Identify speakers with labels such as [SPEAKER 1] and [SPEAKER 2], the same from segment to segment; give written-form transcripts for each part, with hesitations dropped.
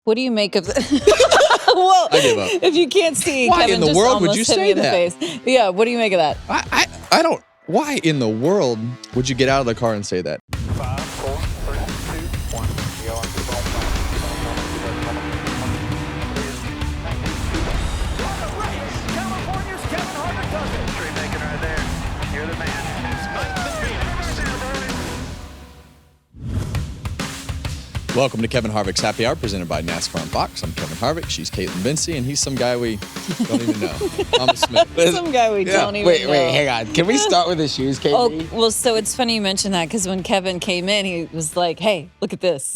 [SPEAKER 1] What do you make of the Well,
[SPEAKER 2] I give up.
[SPEAKER 1] If you can't see,
[SPEAKER 2] Why
[SPEAKER 1] Kevin
[SPEAKER 2] in the
[SPEAKER 1] just
[SPEAKER 2] world
[SPEAKER 1] almost
[SPEAKER 2] would you
[SPEAKER 1] hit
[SPEAKER 2] say
[SPEAKER 1] me in
[SPEAKER 2] that?
[SPEAKER 1] the face. Yeah, what do you make of that?
[SPEAKER 2] I don't. Why in the world would you get out of the car and say that?
[SPEAKER 3] 5, 4, 3, 2, 1. Go on the ball. California's Kevin Harvick does it. Tree making right there. You're the man.
[SPEAKER 2] Welcome to Kevin Harvick's Happy Hour, presented by NASCAR on Fox. I'm Kevin Harvick. She's Kaitlyn Vincie, and he's some guy we don't even know. Mamba Smith.
[SPEAKER 1] Some guy we don't even know.
[SPEAKER 4] Wait, hang on. Can we start with the shoes, KD?
[SPEAKER 1] Oh, well, so it's funny you mentioned that because when Kevin came in, he was like, hey, look at this.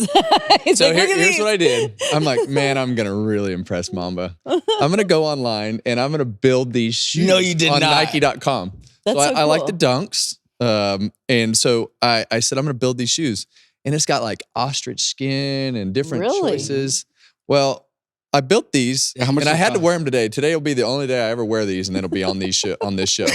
[SPEAKER 1] He's
[SPEAKER 2] So
[SPEAKER 1] like, look at
[SPEAKER 2] here's
[SPEAKER 1] these.
[SPEAKER 2] what I did. I'm like, man, I'm going to really impress Mamba. I'm going to go online, and I'm going to build these shoes
[SPEAKER 4] No, you did
[SPEAKER 2] on
[SPEAKER 4] not.
[SPEAKER 2] Nike.com.
[SPEAKER 1] That's
[SPEAKER 2] so
[SPEAKER 1] so
[SPEAKER 2] I like
[SPEAKER 1] cool.
[SPEAKER 2] the dunks, and so I said, I'm going to build these shoes. And it's got like ostrich skin and different
[SPEAKER 1] Really?
[SPEAKER 2] choices. Well, I built these,
[SPEAKER 4] Yeah, how much
[SPEAKER 2] and I
[SPEAKER 4] does it
[SPEAKER 2] had to
[SPEAKER 4] cost?
[SPEAKER 2] wear them today. Today will be the only day I ever wear these, and it'll be on these on this show,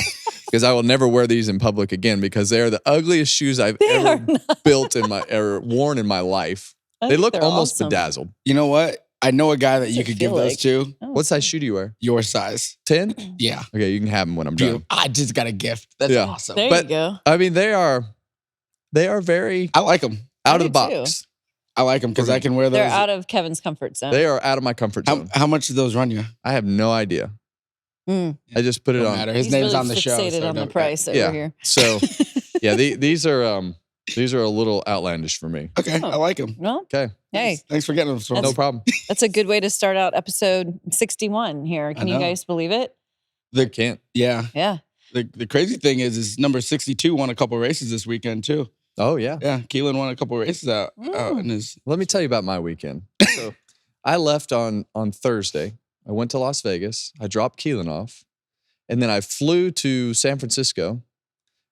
[SPEAKER 2] because I will never wear these in public again, because they are the ugliest shoes I've
[SPEAKER 1] They are
[SPEAKER 2] ever built or worn in my life.
[SPEAKER 1] I
[SPEAKER 2] They
[SPEAKER 1] think
[SPEAKER 2] look
[SPEAKER 1] they're
[SPEAKER 2] almost
[SPEAKER 1] awesome.
[SPEAKER 2] bedazzled.
[SPEAKER 4] You know what? I know a guy that you
[SPEAKER 1] I
[SPEAKER 4] could
[SPEAKER 1] feel
[SPEAKER 4] give those
[SPEAKER 1] like-
[SPEAKER 4] to.
[SPEAKER 1] Oh.
[SPEAKER 2] What size shoe do you wear?
[SPEAKER 4] Your size.
[SPEAKER 2] 10?
[SPEAKER 4] Yeah.
[SPEAKER 2] Okay, you can have them when I'm done.
[SPEAKER 4] I just got a gift. That's
[SPEAKER 2] Yeah.
[SPEAKER 4] awesome.
[SPEAKER 1] There
[SPEAKER 2] But-
[SPEAKER 1] you go.
[SPEAKER 2] I mean, they are very
[SPEAKER 4] I like them.
[SPEAKER 2] out
[SPEAKER 1] I
[SPEAKER 2] of the
[SPEAKER 1] do too.
[SPEAKER 2] box.
[SPEAKER 4] I like them because I can wear those.
[SPEAKER 1] They're out of Kevin's comfort zone.
[SPEAKER 2] They are out of my comfort zone.
[SPEAKER 4] How much do those run you?
[SPEAKER 2] I have no idea.
[SPEAKER 1] Mm.
[SPEAKER 2] I just put it
[SPEAKER 4] Don't
[SPEAKER 2] on.
[SPEAKER 4] matter. His
[SPEAKER 1] He's
[SPEAKER 4] name's
[SPEAKER 1] really
[SPEAKER 4] on the show.
[SPEAKER 1] fixated
[SPEAKER 4] so
[SPEAKER 1] on the
[SPEAKER 4] don't-
[SPEAKER 1] price over
[SPEAKER 2] Yeah.
[SPEAKER 1] here.
[SPEAKER 2] So, yeah, these are a little outlandish for me.
[SPEAKER 4] Okay,
[SPEAKER 1] Oh.
[SPEAKER 4] I like them.
[SPEAKER 1] Well,
[SPEAKER 2] Okay,
[SPEAKER 1] hey,
[SPEAKER 4] Thanks for getting them for me.
[SPEAKER 2] no problem.
[SPEAKER 1] that's a good way to start out episode 61 here. Can you
[SPEAKER 4] know.
[SPEAKER 1] guys believe it?
[SPEAKER 2] I can't.
[SPEAKER 4] Yeah.
[SPEAKER 1] Yeah.
[SPEAKER 4] The crazy thing is number 62 won a couple races this weekend too.
[SPEAKER 2] Oh yeah.
[SPEAKER 4] Yeah, Keelan won a couple races out in his.
[SPEAKER 2] Let me tell you about my weekend. So, I left on Thursday. I went to Las Vegas. I dropped Keelan off, and then I flew to San Francisco.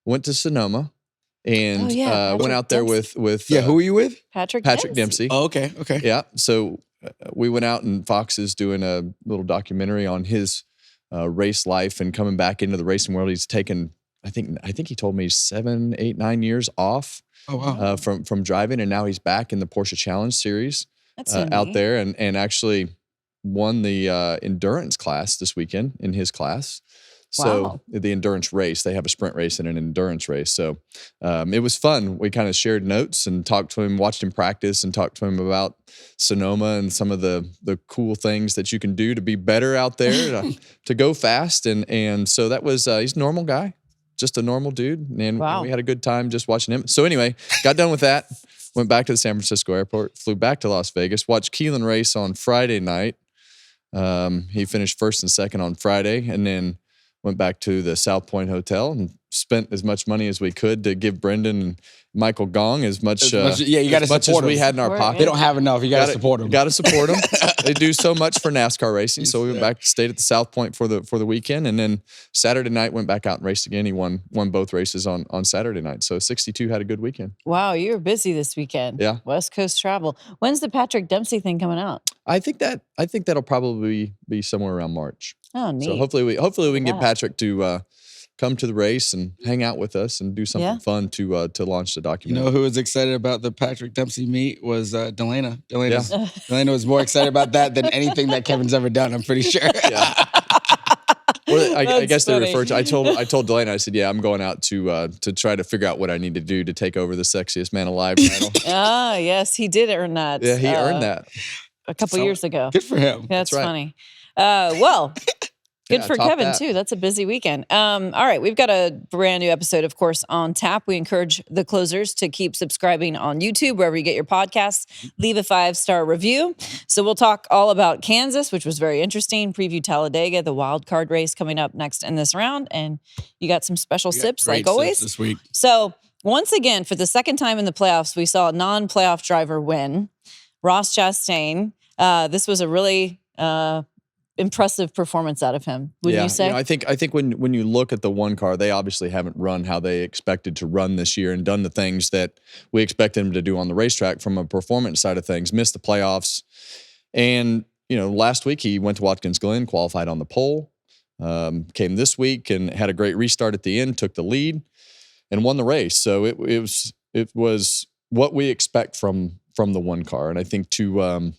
[SPEAKER 2] Went to Sonoma, and
[SPEAKER 1] Oh, yeah,
[SPEAKER 2] went
[SPEAKER 1] Patrick
[SPEAKER 2] out there
[SPEAKER 1] Dempsey.
[SPEAKER 2] with
[SPEAKER 4] Yeah, who were you with?
[SPEAKER 1] Patrick
[SPEAKER 2] Dempsey.
[SPEAKER 4] Oh, okay.
[SPEAKER 2] Yeah. So we went out, and Fox is doing a little documentary on his race life and coming back into the racing world. He's taken, I think he told me 7, 8, 9 years off
[SPEAKER 4] Oh wow.
[SPEAKER 2] from driving, and now he's back in the Porsche Challenge Series
[SPEAKER 1] That's so
[SPEAKER 2] out
[SPEAKER 1] neat.
[SPEAKER 2] there, and actually won the endurance class this weekend in his class. So
[SPEAKER 1] Wow.
[SPEAKER 2] the endurance race, they have a sprint race and an endurance race. So it was fun. We kind of shared notes and talked to him, watched him practice, and talked to him about Sonoma and some of the cool things that you can do to be better out there, to go fast. And so that was, he's a normal guy, just a normal dude. And
[SPEAKER 1] Wow.
[SPEAKER 2] we had a good time just watching him. So anyway, got done with that, went back to the San Francisco airport, flew back to Las Vegas, watched Keelan race on Friday night. He finished first and second on Friday, and then went back to the South Point Hotel and spent as much money as we could to give Brendan and Michael Gong as much,
[SPEAKER 4] yeah, you got to
[SPEAKER 2] as much as
[SPEAKER 4] support
[SPEAKER 2] we
[SPEAKER 4] them.
[SPEAKER 2] had in our
[SPEAKER 1] Support,
[SPEAKER 2] pocket.
[SPEAKER 1] yeah.
[SPEAKER 4] They don't have enough. You got to support them.
[SPEAKER 2] Got to support them. They do so much for NASCAR racing. So we went back, stayed at the South Point for the weekend, and then Saturday night went back out and raced again. He won both races on Saturday night. So 62 had a good weekend.
[SPEAKER 1] Wow, you were busy this weekend.
[SPEAKER 2] Yeah.
[SPEAKER 1] West Coast travel. When's the Patrick Dempsey thing coming out?
[SPEAKER 2] I think that'll probably be somewhere around March.
[SPEAKER 1] Oh, neat.
[SPEAKER 2] So hopefully we can get
[SPEAKER 1] Yeah.
[SPEAKER 2] Patrick to come to the race and hang out with us and do something
[SPEAKER 1] Yeah.
[SPEAKER 2] fun to launch the
[SPEAKER 4] You
[SPEAKER 2] documentary.
[SPEAKER 4] know who was excited about the Patrick Dempsey meet was Delana. Delana was more excited about that than anything that Kevin's ever done. I'm pretty sure.
[SPEAKER 2] Yeah. Well, I
[SPEAKER 1] That's
[SPEAKER 2] guess
[SPEAKER 1] funny.
[SPEAKER 2] they referred to. I told Delaney. I said, "Yeah, I'm going out to try to figure out what I need to do to take over the Sexiest Man Alive title."
[SPEAKER 1] Ah, yes, he did earn that.
[SPEAKER 2] Yeah, he earned that.
[SPEAKER 1] a couple years ago.
[SPEAKER 4] Good for him.
[SPEAKER 1] That's
[SPEAKER 2] right.
[SPEAKER 1] funny. Well, good
[SPEAKER 2] Yeah,
[SPEAKER 1] for
[SPEAKER 2] top
[SPEAKER 1] Kevin
[SPEAKER 2] that.
[SPEAKER 1] too. That's a busy weekend. All right, we've got a brand new episode, of course, on tap. We encourage the closers to keep subscribing on YouTube, wherever you get your podcasts. Leave a 5-star review. So we'll talk all about Kansas, which was very interesting. Preview Talladega, the wild card race coming up next in this round, and you got some special
[SPEAKER 4] We got
[SPEAKER 1] sips
[SPEAKER 4] great
[SPEAKER 1] like always.
[SPEAKER 4] sips this week.
[SPEAKER 1] So once again, for the second time in the playoffs, we saw a non-playoff driver win. Ross Chastain. This was a really impressive performance out of him. Wouldn't you say?
[SPEAKER 2] I think when you look at the one car, they obviously haven't run how they expected to run this year and done the things that we expected them to do on the racetrack from a performance side of things. Missed the playoffs, and last week he went to Watkins Glen, qualified on the pole. Came this week and had a great restart at the end, took the lead, and won the race. So it was what we expect from the one car, and I think to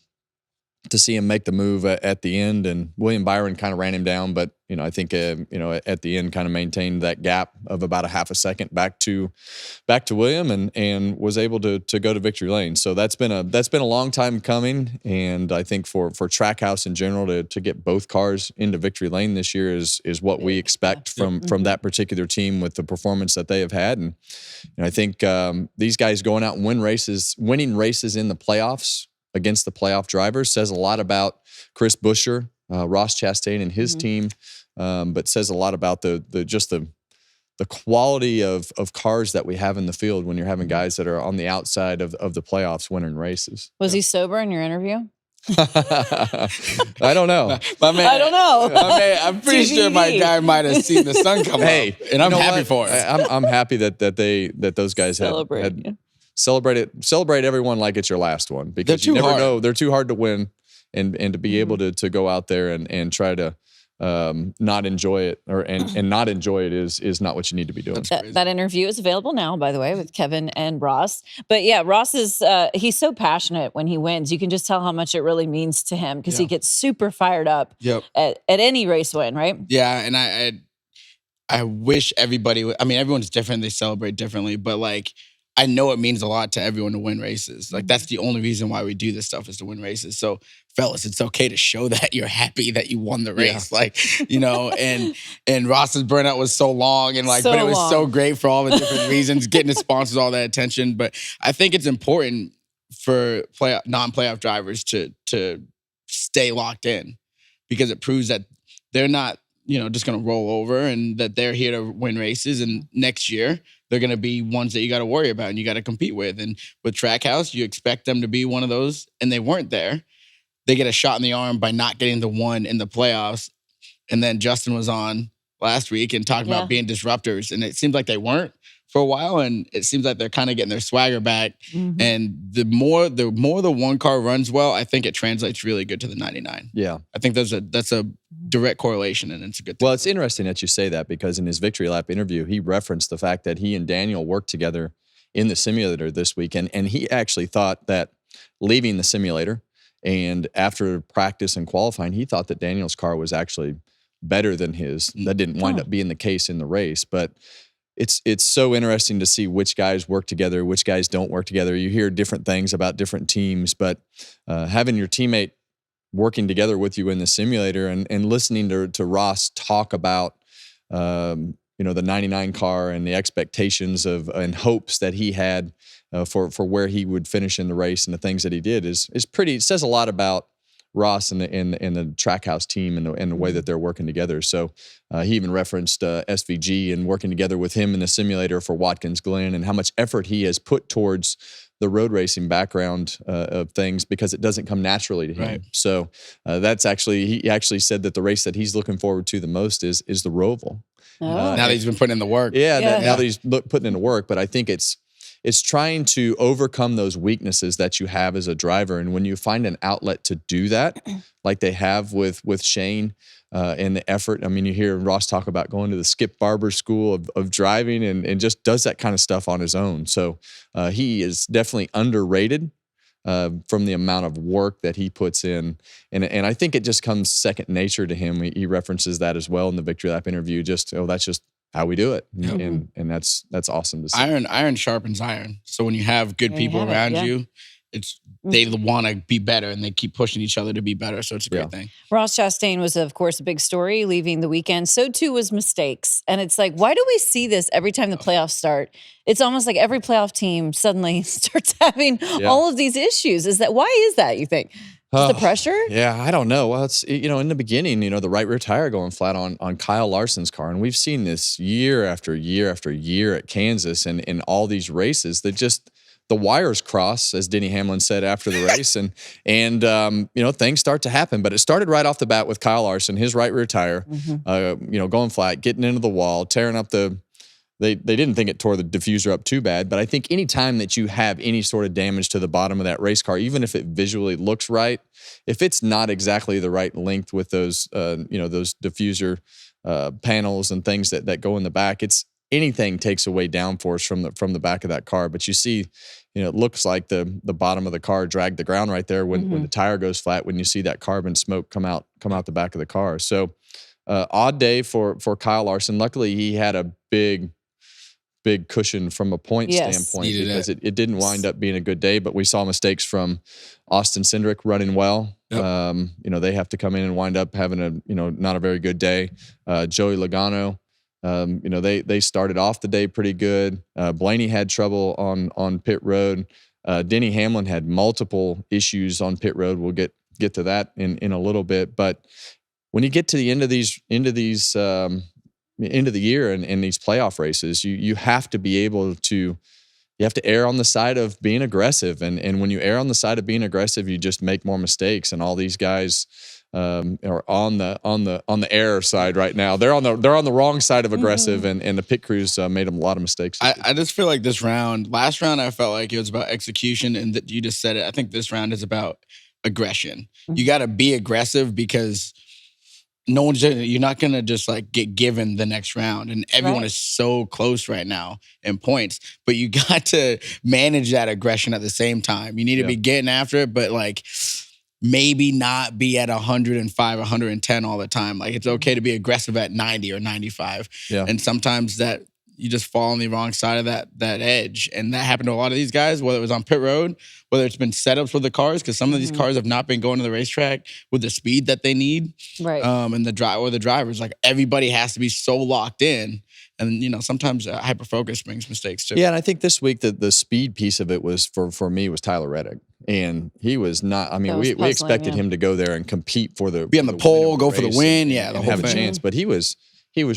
[SPEAKER 2] to see him make the move at the end, and William Byron kind of ran him down, but I think at the end kind of maintained that gap of about a half a second back to William, and was able to go to victory lane. So that's been a long time coming, and I think for Trackhouse in general to get both cars into victory lane this year is what we expect from that particular team with the performance that they have had, and I think these guys going out and winning races in the playoffs against the playoff drivers says a lot about Chris Buescher, Ross Chastain, and his team, but says a lot about the quality of cars that we have in the field when you're having guys that are on the outside of the playoffs winning races.
[SPEAKER 1] Was he sober in your interview?
[SPEAKER 2] I don't know.
[SPEAKER 4] My man,
[SPEAKER 1] I don't know.
[SPEAKER 4] I'm pretty sure my guy might have seen the sun come up, and I'm happy for it.
[SPEAKER 2] I'm happy that those guys had celebrate everyone like it's your last one, because you never know. They're too hard to win, and to be able to go out there and try to not enjoy it and not enjoy it is not what you need to be doing.
[SPEAKER 1] That interview is available now, by the way, with Kevin and Ross. But yeah, Ross is he's so passionate when he wins. You can just tell how much it really means to him, because he gets super fired up at any race win, right?
[SPEAKER 4] Yeah, and I wish everybody would. I mean, everyone's different. They celebrate differently, but like, I know it means a lot to everyone to win races. Like, that's the only reason why we do this stuff, is to win races. So, fellas, it's okay to show that you're happy that you won the race. Like, and Ross's burnout was so long, and like, but it was so great for all the different reasons, getting his sponsors all that attention. But I think it's important for non-playoff drivers to stay locked in, because it proves that they're not, just going to roll over, and that they're here to win races. And next year, they're going to be ones that you got to worry about and you got to compete with. And with Trackhouse, you expect them to be one of those, and they weren't there. They get a shot in the arm by not getting the one in the playoffs. And then Justin was on last week and talking about being disruptors, and it seems like they weren't for a while, and it seems like they're kind of getting their swagger back. And the more the one car runs well, I think it translates really good to the 99.
[SPEAKER 2] Yeah,
[SPEAKER 4] I think that's a direct correlation, and it's a good thing.
[SPEAKER 2] Well, it's interesting that you say that, because in his victory lap interview, he referenced the fact that he and Daniel worked together in the simulator this weekend, and he actually thought that leaving the simulator and after practice and qualifying, he thought that Daniel's car was actually better than his. That didn't wind up being the case in the race, but it's so interesting to see which guys work together, which guys don't work together. You hear different things about different teams, but having your teammate working together with you in the simulator and listening to Ross talk about the 99 car and the expectations and hopes that he had for where he would finish in the race and the things that he did is pretty. It says a lot about Ross and the Trackhouse team and the way that they're working together. So he even referenced SVG and working together with him in the simulator for Watkins Glen, and how much effort he has put towards the road racing background of things, because it doesn't come naturally to him. Right. So he actually said that the race that he's looking forward to the most is the Roval.
[SPEAKER 4] Now that he's been putting in the work.
[SPEAKER 2] Now that he's putting in the work, but I think it's trying to overcome those weaknesses that you have as a driver. And when you find an outlet to do that, like they have with Shane and the effort. I mean, you hear Ross talk about going to the Skip Barber School of driving and just does that kind of stuff on his own. So he is definitely underrated from the amount of work that he puts in. And I think it just comes second nature to him. He references that as well in the victory lap interview. That's just how we do it. And that's awesome to see.
[SPEAKER 4] Iron sharpens iron. So when you have good people around you, they want to be better, and they keep pushing each other to be better. So it's a great thing.
[SPEAKER 1] Ross Chastain was, of course, a big story leaving the weekend. So too was mistakes. And it's like, why do we see this every time the playoffs start? It's almost like every playoff team suddenly starts having all of these issues. Why is that, you think? The pressure?
[SPEAKER 2] Yeah, I don't know. Well, it's, in the beginning, the right rear tire going flat on Kyle Larson's car. And we've seen this year after year after year at Kansas and in all these races that just the wires cross, as Denny Hamlin said after the race. And things start to happen. But it started right off the bat with Kyle Larson, his right rear tire, going flat, getting into the wall, tearing up They didn't think it tore the diffuser up too bad, but I think any time that you have any sort of damage to the bottom of that race car, even if it visually looks right, if it's not exactly the right length with those, those diffuser panels and things that go in the back, anything takes away downforce from the back of that car. But you see, it looks like the bottom of the car dragged the ground right there when the tire goes flat, when you see that carbon smoke come out the back of the car. So odd day for Kyle Larson. Luckily, he had a big cushion from a point standpoint, because it didn't wind up being a good day. But we saw mistakes from Austin Cindric running well. Yep. They have to come in and wind up having a not a very good day. Joey Logano, they started off the day pretty good. Blaney had trouble on pit road. Denny Hamlin had multiple issues on pit road. We'll get to that in a little bit. But when you get to the end of the year and these playoff races, you have to be able to, you have to err on the side of being aggressive. And when you err on the side of being aggressive, you just make more mistakes. And all these guys are on the error side right now. They're on the wrong side of aggressive, and the pit crews made them a lot of mistakes.
[SPEAKER 4] I just feel like last round, I felt like it was about execution, and that you just said it. I think this round is about aggression. You got to be aggressive, because you're not going to just like get given the next round, and everyone is so close right now in points, but you got to manage that aggression at the same time. You need to be getting after it, but like maybe not be at 105, 110 all the time. Like, it's okay to be aggressive at 90 or 95. Yeah. And sometimes that you just fall on the wrong side of that edge. And that happened to a lot of these guys, whether it was on pit road, whether it's been setups with the cars, because some of these cars have not been going to the racetrack with the speed that they need. Right. And the drivers, like, everybody has to be so locked in. And, sometimes hyperfocus brings mistakes too.
[SPEAKER 2] Yeah, and I think this week the speed piece of it was, for me, was Tyler Reddick. And he was not, we expected him to go there and compete
[SPEAKER 4] be on the pole, go for the win,
[SPEAKER 2] and have a chance. But he was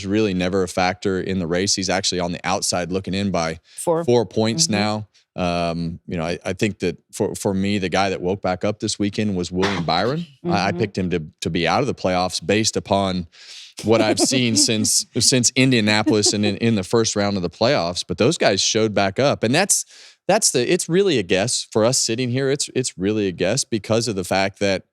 [SPEAKER 2] really never a factor in the race. He's actually on the outside looking in by 4 points now. I think that for me, the guy that woke back up this weekend was William Byron. I picked him to be out of the playoffs based upon what I've seen since Indianapolis and in the first round of the playoffs. But those guys showed back up, and it's really a guess for us sitting here. It's really a guess because of the fact that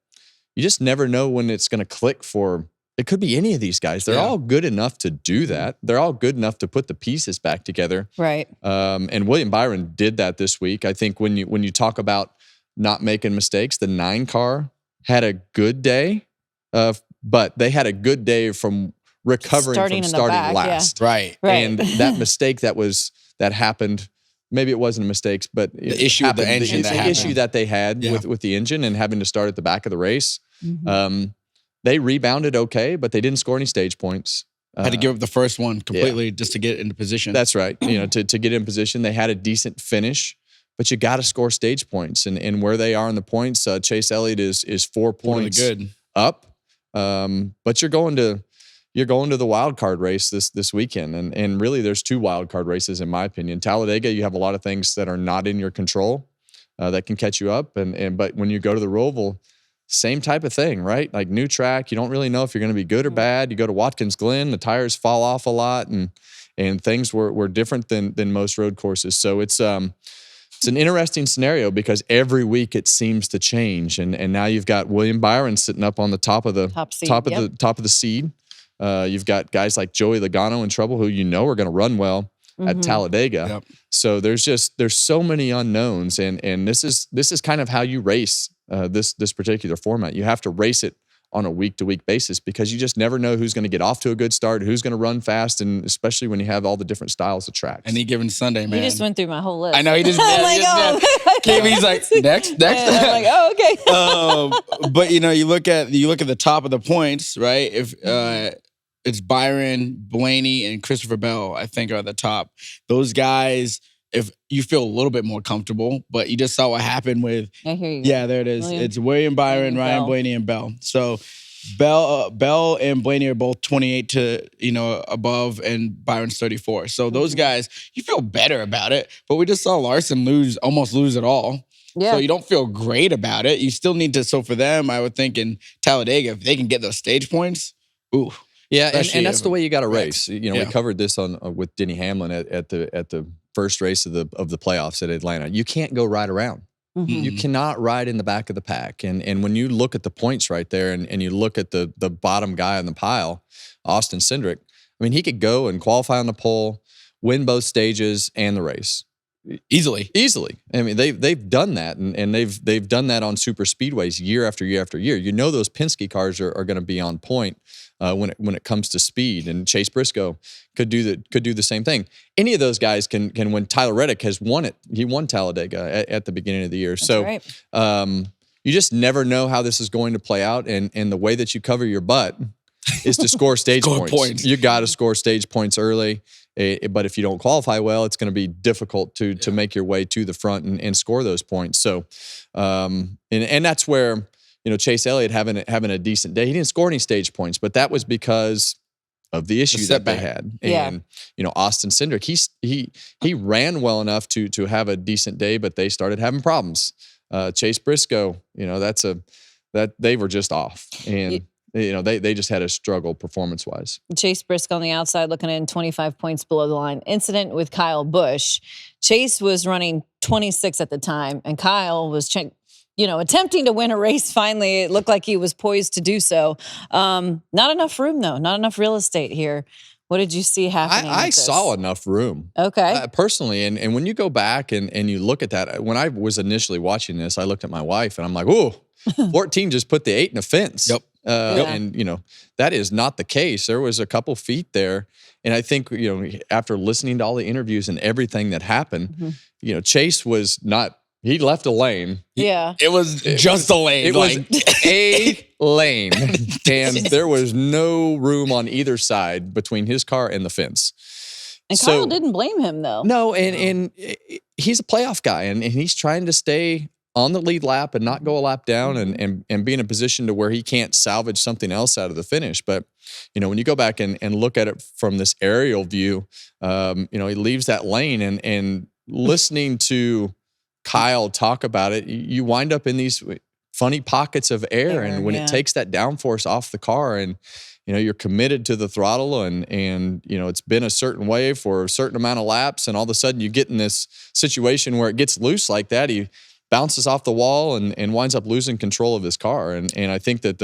[SPEAKER 2] you just never know when it's going to click for. It could be any of these guys. They're all good enough to do that. They're all good enough to put the pieces back together. Right. And William Byron did that this week. I think when you talk about not making mistakes, the 9 car had a good day, but they had a good day from recovering from starting last.
[SPEAKER 4] Yeah. Right.
[SPEAKER 2] And that mistake that happened. Maybe it wasn't a mistake, but
[SPEAKER 4] the issue with the engine,
[SPEAKER 2] the issue that they had with the engine and having to start at the back of the race. They rebounded okay, but they didn't score any stage points.
[SPEAKER 4] Had to give up the first one completely just to get into position.
[SPEAKER 2] That's right. To get in position, they had a decent finish, but you got to score stage points. And where they are in the points, Chase Elliott is 4 points up. But you're going to the wild card race this weekend, and really there's 2 wild card races in my opinion. Talladega, you have a lot of things that are not in your control that can catch you up, but when you go to the Roval, same type of thing, right? Like, new track, you don't really know if you're going to be good or bad. You go to Watkins Glen, the tires fall off a lot, and things were different than most road courses. So it's an interesting scenario because every week it seems to change, and now you've got William Byron sitting up on the top of the seed. You've got guys like Joey Logano in trouble, who are going to run well at Talladega. Yep. So there's so many unknowns, and this is kind of how you race this particular format. You have to race it on a week-to-week basis because you just never know who's going to get off to a good start, who's going to run fast, and especially when you have all the different styles of tracks.
[SPEAKER 4] Any given Sunday, man.
[SPEAKER 1] He just went through my whole list.
[SPEAKER 4] I know, he just did. He's like, next.
[SPEAKER 1] I'm like, oh, okay.
[SPEAKER 4] But you look at the top of the points, right? If it's Byron, Blaney, and Christopher Bell, I think, are at the top. Those guys, if you feel a little bit more comfortable, but you just saw what happened with.
[SPEAKER 1] I hear you.
[SPEAKER 4] Yeah, there it is. It's William Byron, Ryan Blaney, and Bell. So Bell and Blaney are both 28 to above, and Byron's 34. So those guys, you feel better about it. But we just saw Larson almost lose it all. Yeah. So you don't feel great about it. You still need to. So for them, I would think in Talladega, if they can get those stage points, ooh.
[SPEAKER 2] Yeah, and that's the way you got to race. We covered this with Denny Hamlin at the first race of the playoffs at Atlanta. You can't go right around. Mm-hmm. You cannot ride in the back of the pack. And when you look at the points right there, and you look at the bottom guy on the pile, Austin Cindric, he could go and qualify on the pole, win both stages and the race.
[SPEAKER 4] Easily.
[SPEAKER 2] I mean, they've done that, and they've done that on super speedways year after year after year. You know, those Penske cars are going to be on point when it comes to speed. And Chase Briscoe could do the same thing. Any of those guys can win. Tyler Reddick has won it. He won Talladega at the beginning of the year.
[SPEAKER 1] That's
[SPEAKER 2] so
[SPEAKER 1] right.
[SPEAKER 2] you just never know how this is going to play out, and the way that you cover your butt is to score stage points. You got to score stage points early. But if you don't qualify well, it's going to be difficult to make your way to the front and score those points. So, and that's where, you know, Chase Elliott having a decent day. He didn't score any stage points, but that was because of the issue that they had. And you know, Austin Cindric, he ran well enough to have a decent day, but they started having problems. Chase Briscoe, you know, that they were just off, and you know, they just had a struggle performance-wise.
[SPEAKER 1] Chase Briscoe on the outside looking in 25 points below the line. Incident with Kyle Busch. Chase was running 26 at the time, and Kyle was attempting to win a race finally. It looked like he was poised to do so. Not enough room, though. Not enough real estate here. What did you see happening?
[SPEAKER 2] I saw enough room.
[SPEAKER 1] Okay.
[SPEAKER 2] Personally, and when you go back and you look at that, when I was initially watching this, I looked at my wife and I'm like, ooh, 14 just put the 8 in the fence.
[SPEAKER 4] Yep.
[SPEAKER 2] And, you know, that is not the case. There was a couple feet there. And I think, you know, after listening to all the interviews and everything that happened, you know, Chase was not, he left a lane.
[SPEAKER 1] Yeah.
[SPEAKER 4] It was just a lane.
[SPEAKER 2] It was a lane. And there was no room on either side between his car and the fence.
[SPEAKER 1] And Kyle didn't blame him, though.
[SPEAKER 2] No, and he's a playoff guy, and he's trying to stay on the lead lap and not go a lap down and be in a position to where he can't salvage something else out of the finish. But, you know, when you go back and look at it from this aerial view, you know, he leaves that lane and listening to Kyle talk about it, you wind up in these funny pockets of air. And when it takes that downforce off the car and, you know, you're committed to the throttle and, you know, it's been a certain way for a certain amount of laps. And all of a sudden you get in this situation where it gets loose like that. He bounces off the wall and winds up losing control of his car. And I think that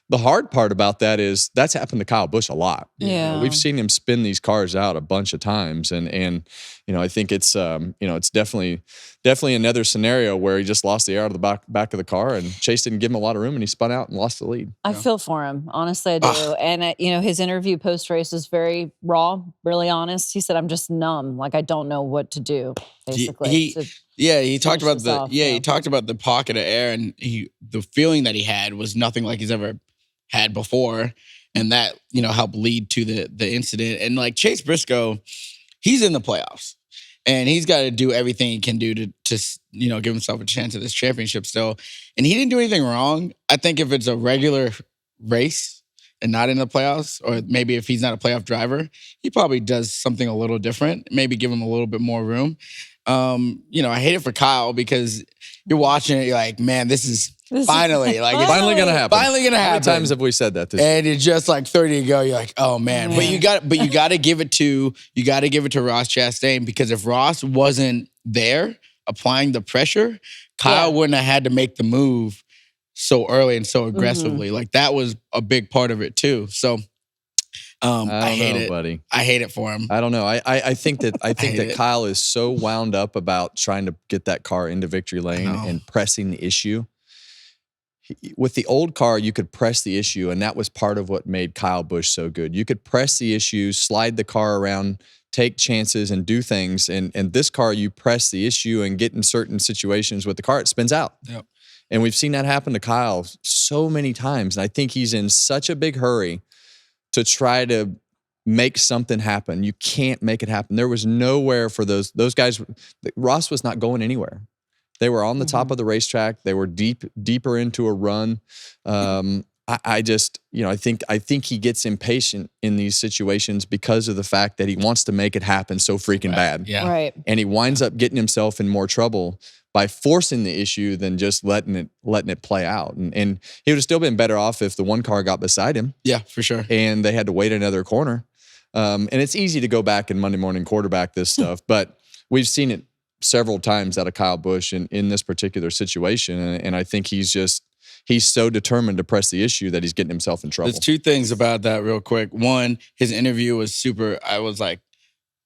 [SPEAKER 2] the hard part about that is that's happened to Kyle Busch a lot.
[SPEAKER 1] Yeah.
[SPEAKER 2] You know, we've seen him spin these cars out a bunch of times. And you know, I think it's, you know, it's definitely another scenario where he just lost the air out of the back of the car and Chase didn't give him a lot of room and he spun out and lost the lead.
[SPEAKER 1] I feel for him. Honestly, I do. And, you know, his interview post-race was very raw, really honest. He said, I'm just numb. Like, I don't know what to do, basically.
[SPEAKER 4] He talked about he talked about the pocket of air, and the feeling that he had was nothing like he's ever had before, and that, you know, helped lead to the incident. And like Chase Briscoe, he's in the playoffs, and he's got to do everything he can do to you know, give himself a chance at this championship still. And he didn't do anything wrong. I think if it's a regular race and not in the playoffs, or maybe if he's not a playoff driver, he probably does something a little different. Maybe give him a little bit more room. You know, I hate it for Kyle because you're watching it, you're like, man, this is finally like it's
[SPEAKER 2] finally gonna happen.
[SPEAKER 4] Finally gonna happen.
[SPEAKER 2] How many times have we said that?
[SPEAKER 4] And it's just like 30 to go. You're like, oh man. But you got to give it to Ross Chastain, because if Ross wasn't there applying the pressure, Kyle wouldn't have had to make the move so early and so aggressively. Like that was a big part of it too. So I hate it, buddy. I hate it for him.
[SPEAKER 2] I don't know. I think that Kyle is so wound up about trying to get that car into victory lane and pressing the issue. With the old car, you could press the issue, and that was part of what made Kyle Busch so good. You could press the issue, slide the car around, take chances, and do things. And this car, you press the issue and get in certain situations with the car, it spins out.
[SPEAKER 4] Yep.
[SPEAKER 2] And we've seen that happen to Kyle so many times. And I think he's in such a big hurry to try to make something happen. You can't make it happen. There was nowhere for those guys. Ross was not going anywhere. They were on the top of the racetrack. They were deeper into a run. I just, you know, I think he gets impatient in these situations because of the fact that he wants to make it happen so freaking bad.
[SPEAKER 4] Yeah.
[SPEAKER 1] Right.
[SPEAKER 2] And he winds up getting himself in more trouble by forcing the issue than just letting it play out. And he would have still been better off if the one car got beside him.
[SPEAKER 4] Yeah, for sure.
[SPEAKER 2] And they had to wait another corner. And it's easy to go back and Monday morning quarterback this stuff, but we've seen it several times out of Kyle Busch in this particular situation. And I think he's so determined to press the issue that he's getting himself in trouble.
[SPEAKER 4] There's two things about that real quick. One, his interview was super, I was like,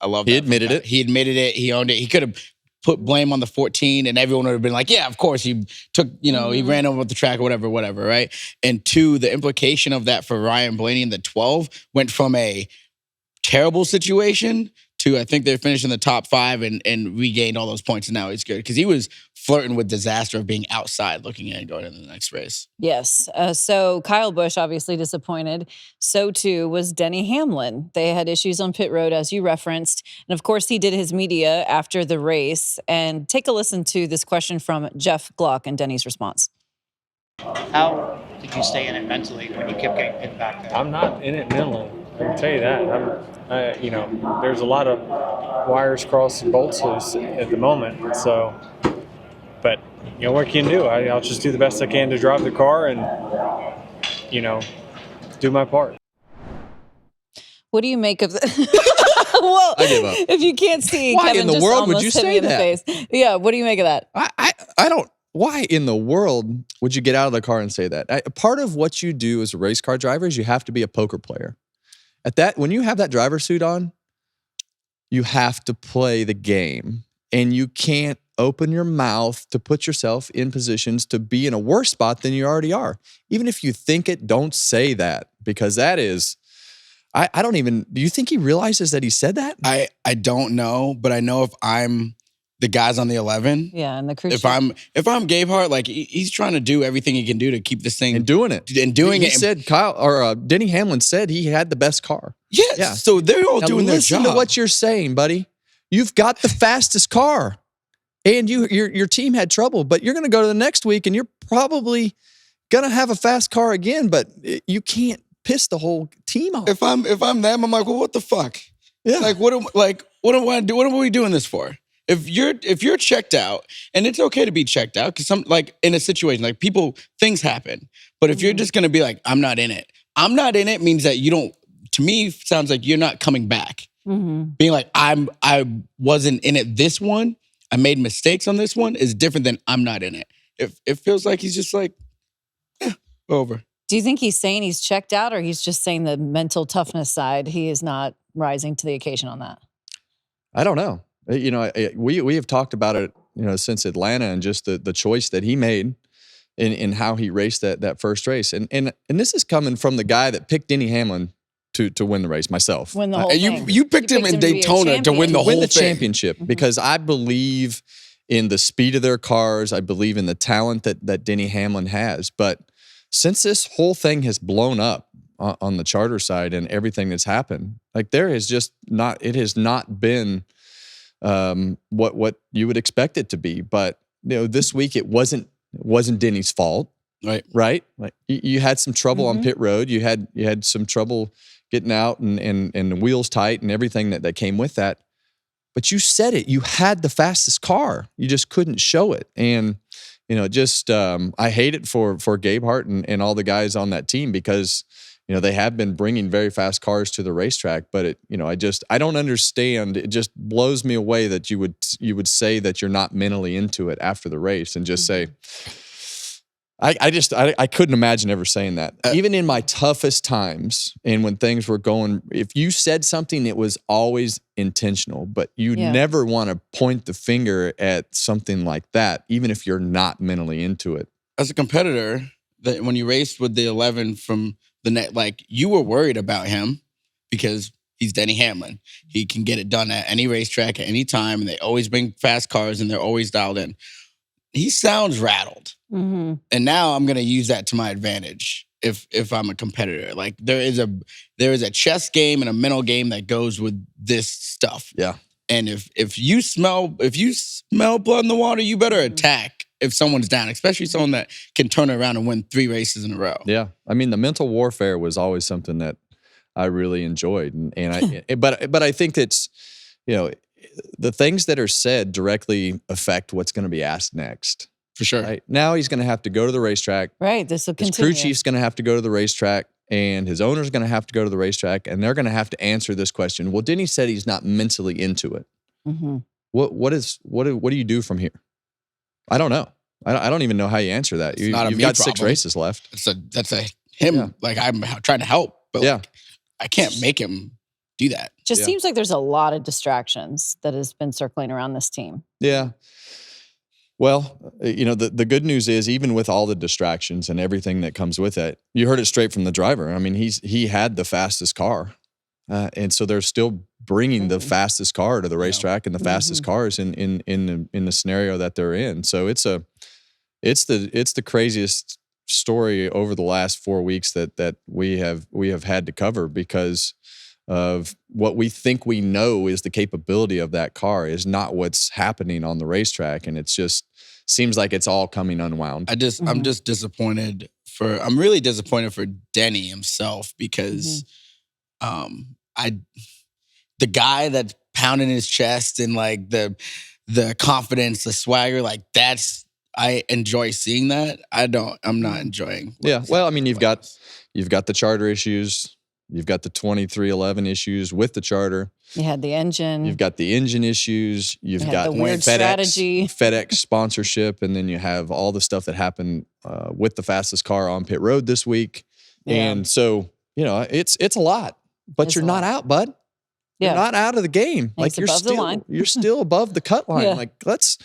[SPEAKER 4] I love
[SPEAKER 2] He
[SPEAKER 4] that.
[SPEAKER 2] admitted it.
[SPEAKER 4] He admitted it. He owned it. He could have put blame on the 14 and everyone would have been like, yeah, of course. He took, he ran over the track or whatever, right? And two, the implication of that for Ryan Blaney in the 12 went from a terrible situation to I think they're finishing the top 5 and regained all those points. And now he's good because he was flirting with disaster of being outside looking in and going into the next race.
[SPEAKER 1] Yes. So Kyle Busch obviously disappointed. So too was Denny Hamlin. They had issues on pit road, as you referenced. And of course, he did his media after the race. And take a listen to this question from Jeff Gluck and Denny's response.
[SPEAKER 5] How did you stay in it mentally when you kept getting hit back there?
[SPEAKER 6] I'm not in it mentally. I can tell you that. There's a lot of wires crossed and bolts loose at the moment. So, but what can you do? I'll just do the best I can to drive the car and, do my part.
[SPEAKER 1] What do you make of the? Well,
[SPEAKER 2] I give up.
[SPEAKER 1] If you can't see,
[SPEAKER 2] Why
[SPEAKER 1] Kevin
[SPEAKER 2] in the
[SPEAKER 1] just
[SPEAKER 2] world would
[SPEAKER 1] almost
[SPEAKER 2] you
[SPEAKER 1] hit
[SPEAKER 2] say
[SPEAKER 1] me in the
[SPEAKER 2] that?
[SPEAKER 1] face. Yeah. What do you make of that?
[SPEAKER 2] I don't. Why in the world would you get out of the car and say that? Part of what you do as a race car driver is you have to be a poker player. When you have that driver suit on, you have to play the game. And you can't open your mouth to put yourself in positions to be in a worse spot than you already are. Even if you think it, don't say that. Because that is, I don't even, do you think he realizes that he said that?
[SPEAKER 4] I don't know, but I know if I'm the guys on the 11.
[SPEAKER 1] Yeah, and the crew.
[SPEAKER 4] If I'm Gabe Hart, like he's trying to do everything he can do to keep this thing
[SPEAKER 2] And doing it.
[SPEAKER 4] He
[SPEAKER 2] said Denny Hamlin said he had the best car.
[SPEAKER 4] Yes.
[SPEAKER 2] Yeah.
[SPEAKER 4] So they're all
[SPEAKER 2] Now
[SPEAKER 4] doing their job.
[SPEAKER 2] listen to what you're saying, buddy. You've got the fastest car. And your team had trouble, but you're going to go to the next week and you're probably going to have a fast car again, but you can't piss the whole team off.
[SPEAKER 4] If I'm them, I'm like, well, what the fuck?
[SPEAKER 2] Yeah.
[SPEAKER 4] What do I do? What are we doing this for? If you're checked out, and it's okay to be checked out, because in a situation like things happen. But if you're just gonna be like, I'm not in it means that you don't. To me, sounds like you're not coming back.
[SPEAKER 1] Mm-hmm.
[SPEAKER 4] Being like, I wasn't in it this one. I made mistakes on this one is different than I'm not in it. It feels like he's just like, over.
[SPEAKER 1] Do you think he's saying he's checked out, or he's just saying the mental toughness side, he is not rising to the occasion on that?
[SPEAKER 2] I don't know. We have talked about it, since Atlanta and just the choice that he made in how he raced that first race. And this is coming from the guy that picked Denny Hamlin to win the race, myself.
[SPEAKER 1] Win the whole
[SPEAKER 4] And
[SPEAKER 1] thing.
[SPEAKER 4] you picked him in
[SPEAKER 1] to be a
[SPEAKER 4] Daytona to win the
[SPEAKER 1] champion.
[SPEAKER 4] whole
[SPEAKER 2] the
[SPEAKER 4] thing.
[SPEAKER 2] championship because I believe in the speed of their cars. I believe in the talent that Denny Hamlin has. But since this whole thing has blown up on the charter side and everything that's happened, like it has not been what you would expect it to be. But this week it wasn't Denny's fault. Right? Like you had some trouble on pit road. You had some trouble getting out and the wheels tight and everything that came with that. But you said it. You had the fastest car. You just couldn't show it. And I hate it for Gabe Hart and all the guys on that team because they have been bringing very fast cars to the racetrack. But I don't understand. It just blows me away that you would say that you're not mentally into it after the race and just say. I couldn't imagine ever saying that. Even in my toughest times and when things were going, if you said something, it was always intentional, but you never want to point the finger at something like that, even if you're not mentally into it.
[SPEAKER 4] As a competitor, that when you raced with the 11 from the net, like you were worried about him because he's Denny Hamlin. He can get it done at any racetrack at any time, and they always bring fast cars and they're always dialed in. He sounds rattled.
[SPEAKER 1] Mm-hmm.
[SPEAKER 4] And now I'm going to use that to my advantage if I'm a competitor. Like there is a chess game and a mental game that goes with this stuff.
[SPEAKER 2] Yeah.
[SPEAKER 4] And if you smell blood in the water, you better attack if someone's down, especially someone that can turn around and win 3 races in a row.
[SPEAKER 2] Yeah. I mean, the mental warfare was always something that I really enjoyed. But I think it's, the things that are said directly affect what's going to be asked next.
[SPEAKER 4] For sure.
[SPEAKER 2] Right? Now he's going to have to go to the racetrack.
[SPEAKER 1] Right. This will
[SPEAKER 2] His
[SPEAKER 1] continue.
[SPEAKER 2] crew chief's going to have to go to the racetrack, and his owner's going to have to go to the racetrack, and they're going to have to answer this question. Well, Denny said he's not mentally into it.
[SPEAKER 1] Mm-hmm.
[SPEAKER 2] What do you do from here? I don't know. I don't even know how you answer that. You've got 6 races left.
[SPEAKER 4] That's a him.
[SPEAKER 2] Yeah.
[SPEAKER 4] Like I'm trying to help, but
[SPEAKER 2] Yeah.
[SPEAKER 4] like, I can't make him do that.
[SPEAKER 1] Just seems like there's a lot of distractions that has been circling around this team.
[SPEAKER 2] Yeah. Well, the good news is even with all the distractions and everything that comes with it, you heard it straight from the driver. I mean, he had the fastest car. And so they're still bringing the fastest car to the racetrack and the fastest cars in the scenario that they're in. So it's the craziest story over the last 4 weeks that we have had to cover because of what we think we know is the capability of that car is not what's happening on the racetrack, and it's just seems like it's all coming unwound.
[SPEAKER 4] I'm just disappointed I'm really disappointed for Denny himself because the guy that's pounding his chest and like the confidence, the swagger, like I enjoy seeing that. I'm not enjoying.
[SPEAKER 2] Yeah. Well, I mean, you've got the charter issues. You've got the 2311 issues with the charter.
[SPEAKER 1] You had the engine.
[SPEAKER 2] You've got the engine issues. You've got
[SPEAKER 1] the weird strategy.
[SPEAKER 2] FedEx sponsorship, and then you have all the stuff that happened with the fastest car on pit road this week. Yeah. And so, it's a lot. But you're not out, bud. You're not out of the game.
[SPEAKER 1] Like you're
[SPEAKER 2] still above the cut line. Yeah. Like let's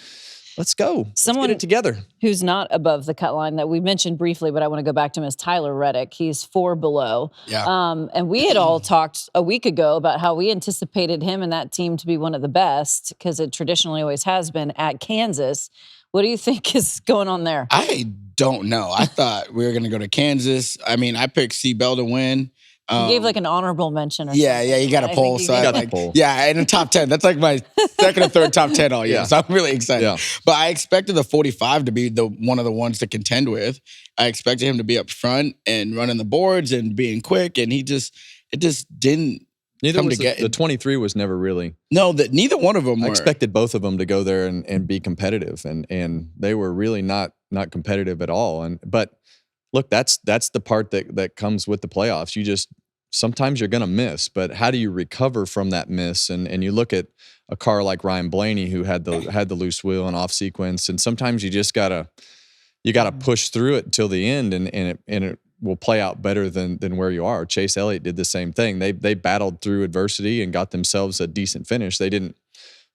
[SPEAKER 2] go.
[SPEAKER 1] Someone
[SPEAKER 2] let's get it together.
[SPEAKER 1] Who's not above the cut line that we mentioned briefly, but I want to go back to him is Tyler Reddick. He's 4 below.
[SPEAKER 4] Yeah.
[SPEAKER 1] And we had all talked a week ago about how we anticipated him and that team to be one of the best because it traditionally always has been at Kansas. What do you think is going on there?
[SPEAKER 4] I don't know. I thought we were going to go to Kansas. I mean, I picked Seabell to win.
[SPEAKER 1] You gave like an honorable mention or something.
[SPEAKER 4] Yeah, you got a poll. So yeah, in the top 10. That's like my second or third top 10 all year. So I'm really excited. Yeah. But I expected the 45 to be one of the ones to contend with. I expected him to be up front and running the boards and being quick, and it just didn't come together.
[SPEAKER 2] The 23 was never really.
[SPEAKER 4] No, neither one of them were.
[SPEAKER 2] I expected both of them to go there and be competitive, and they were really not competitive at all. But look, that's the part that comes with the playoffs. Sometimes you're going to miss, but how do you recover from that miss? And you look at a car like Ryan Blaney who had the loose wheel and off sequence, and sometimes you just gotta push through it until the end, and it will play out better than where you are. Chase Elliott did the same thing. They battled through adversity and got themselves a decent finish. They didn't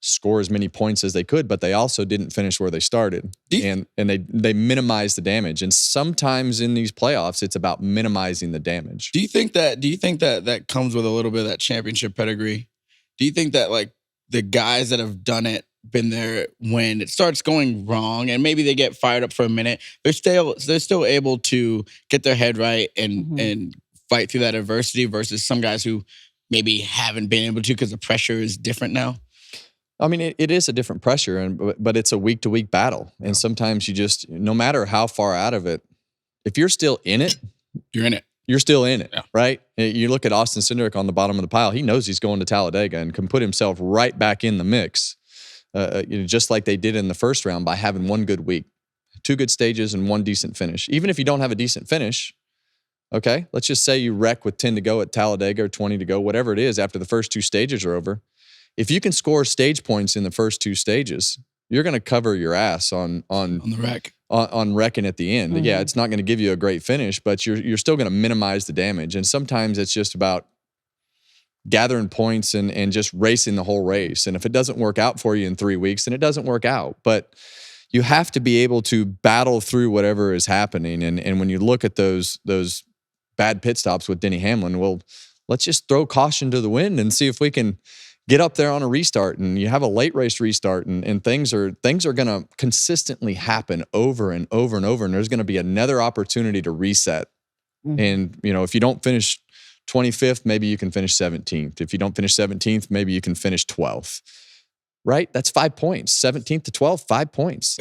[SPEAKER 2] score as many points as they could, but they also didn't finish where they started. And they minimized the damage. And sometimes in these playoffs, it's about minimizing the damage.
[SPEAKER 4] Do you think that comes with a little bit of that championship pedigree? Do you think that like the guys that have done it, been there when it starts going wrong and maybe they get fired up for a minute, they're still able to get their head right and fight through that adversity versus some guys who maybe haven't been able to because the pressure is different now?
[SPEAKER 2] I mean, it is a different pressure, but it's a week-to-week battle. And sometimes you just, no matter how far out of it, if you're still in it,
[SPEAKER 4] you're in it.
[SPEAKER 2] You're still in it, right? You look at Austin Cindric on the bottom of the pile. He knows he's going to Talladega and can put himself right back in the mix, just like they did in the first round by having one good week, 2 good stages and 1 decent finish. Even if you don't have a decent finish, okay, let's just say you wreck with 10 to go at Talladega or 20 to go, whatever it is after the first 2 stages are over. If you can score stage points in the first 2 stages, you're going to cover your ass on
[SPEAKER 4] the wreck.
[SPEAKER 2] On wrecking at the end. Yeah, it's not going to give you a great finish, but you're still going to minimize the damage. And sometimes it's just about gathering points and just racing the whole race. And if it doesn't work out for you in 3 weeks, then it doesn't work out. But you have to be able to battle through whatever is happening. And when you look at those bad pit stops with Denny Hamlin, well, let's just throw caution to the wind and see if we can get up there on a restart, and you have a late race restart, and things are going to consistently happen over and over and over, and there's going to be another opportunity to reset. And if you don't finish 25th, maybe you can finish 17th. If you don't finish 17th, maybe you can finish 12th. Right? That's 5 points. 17th to 12th, 5 points.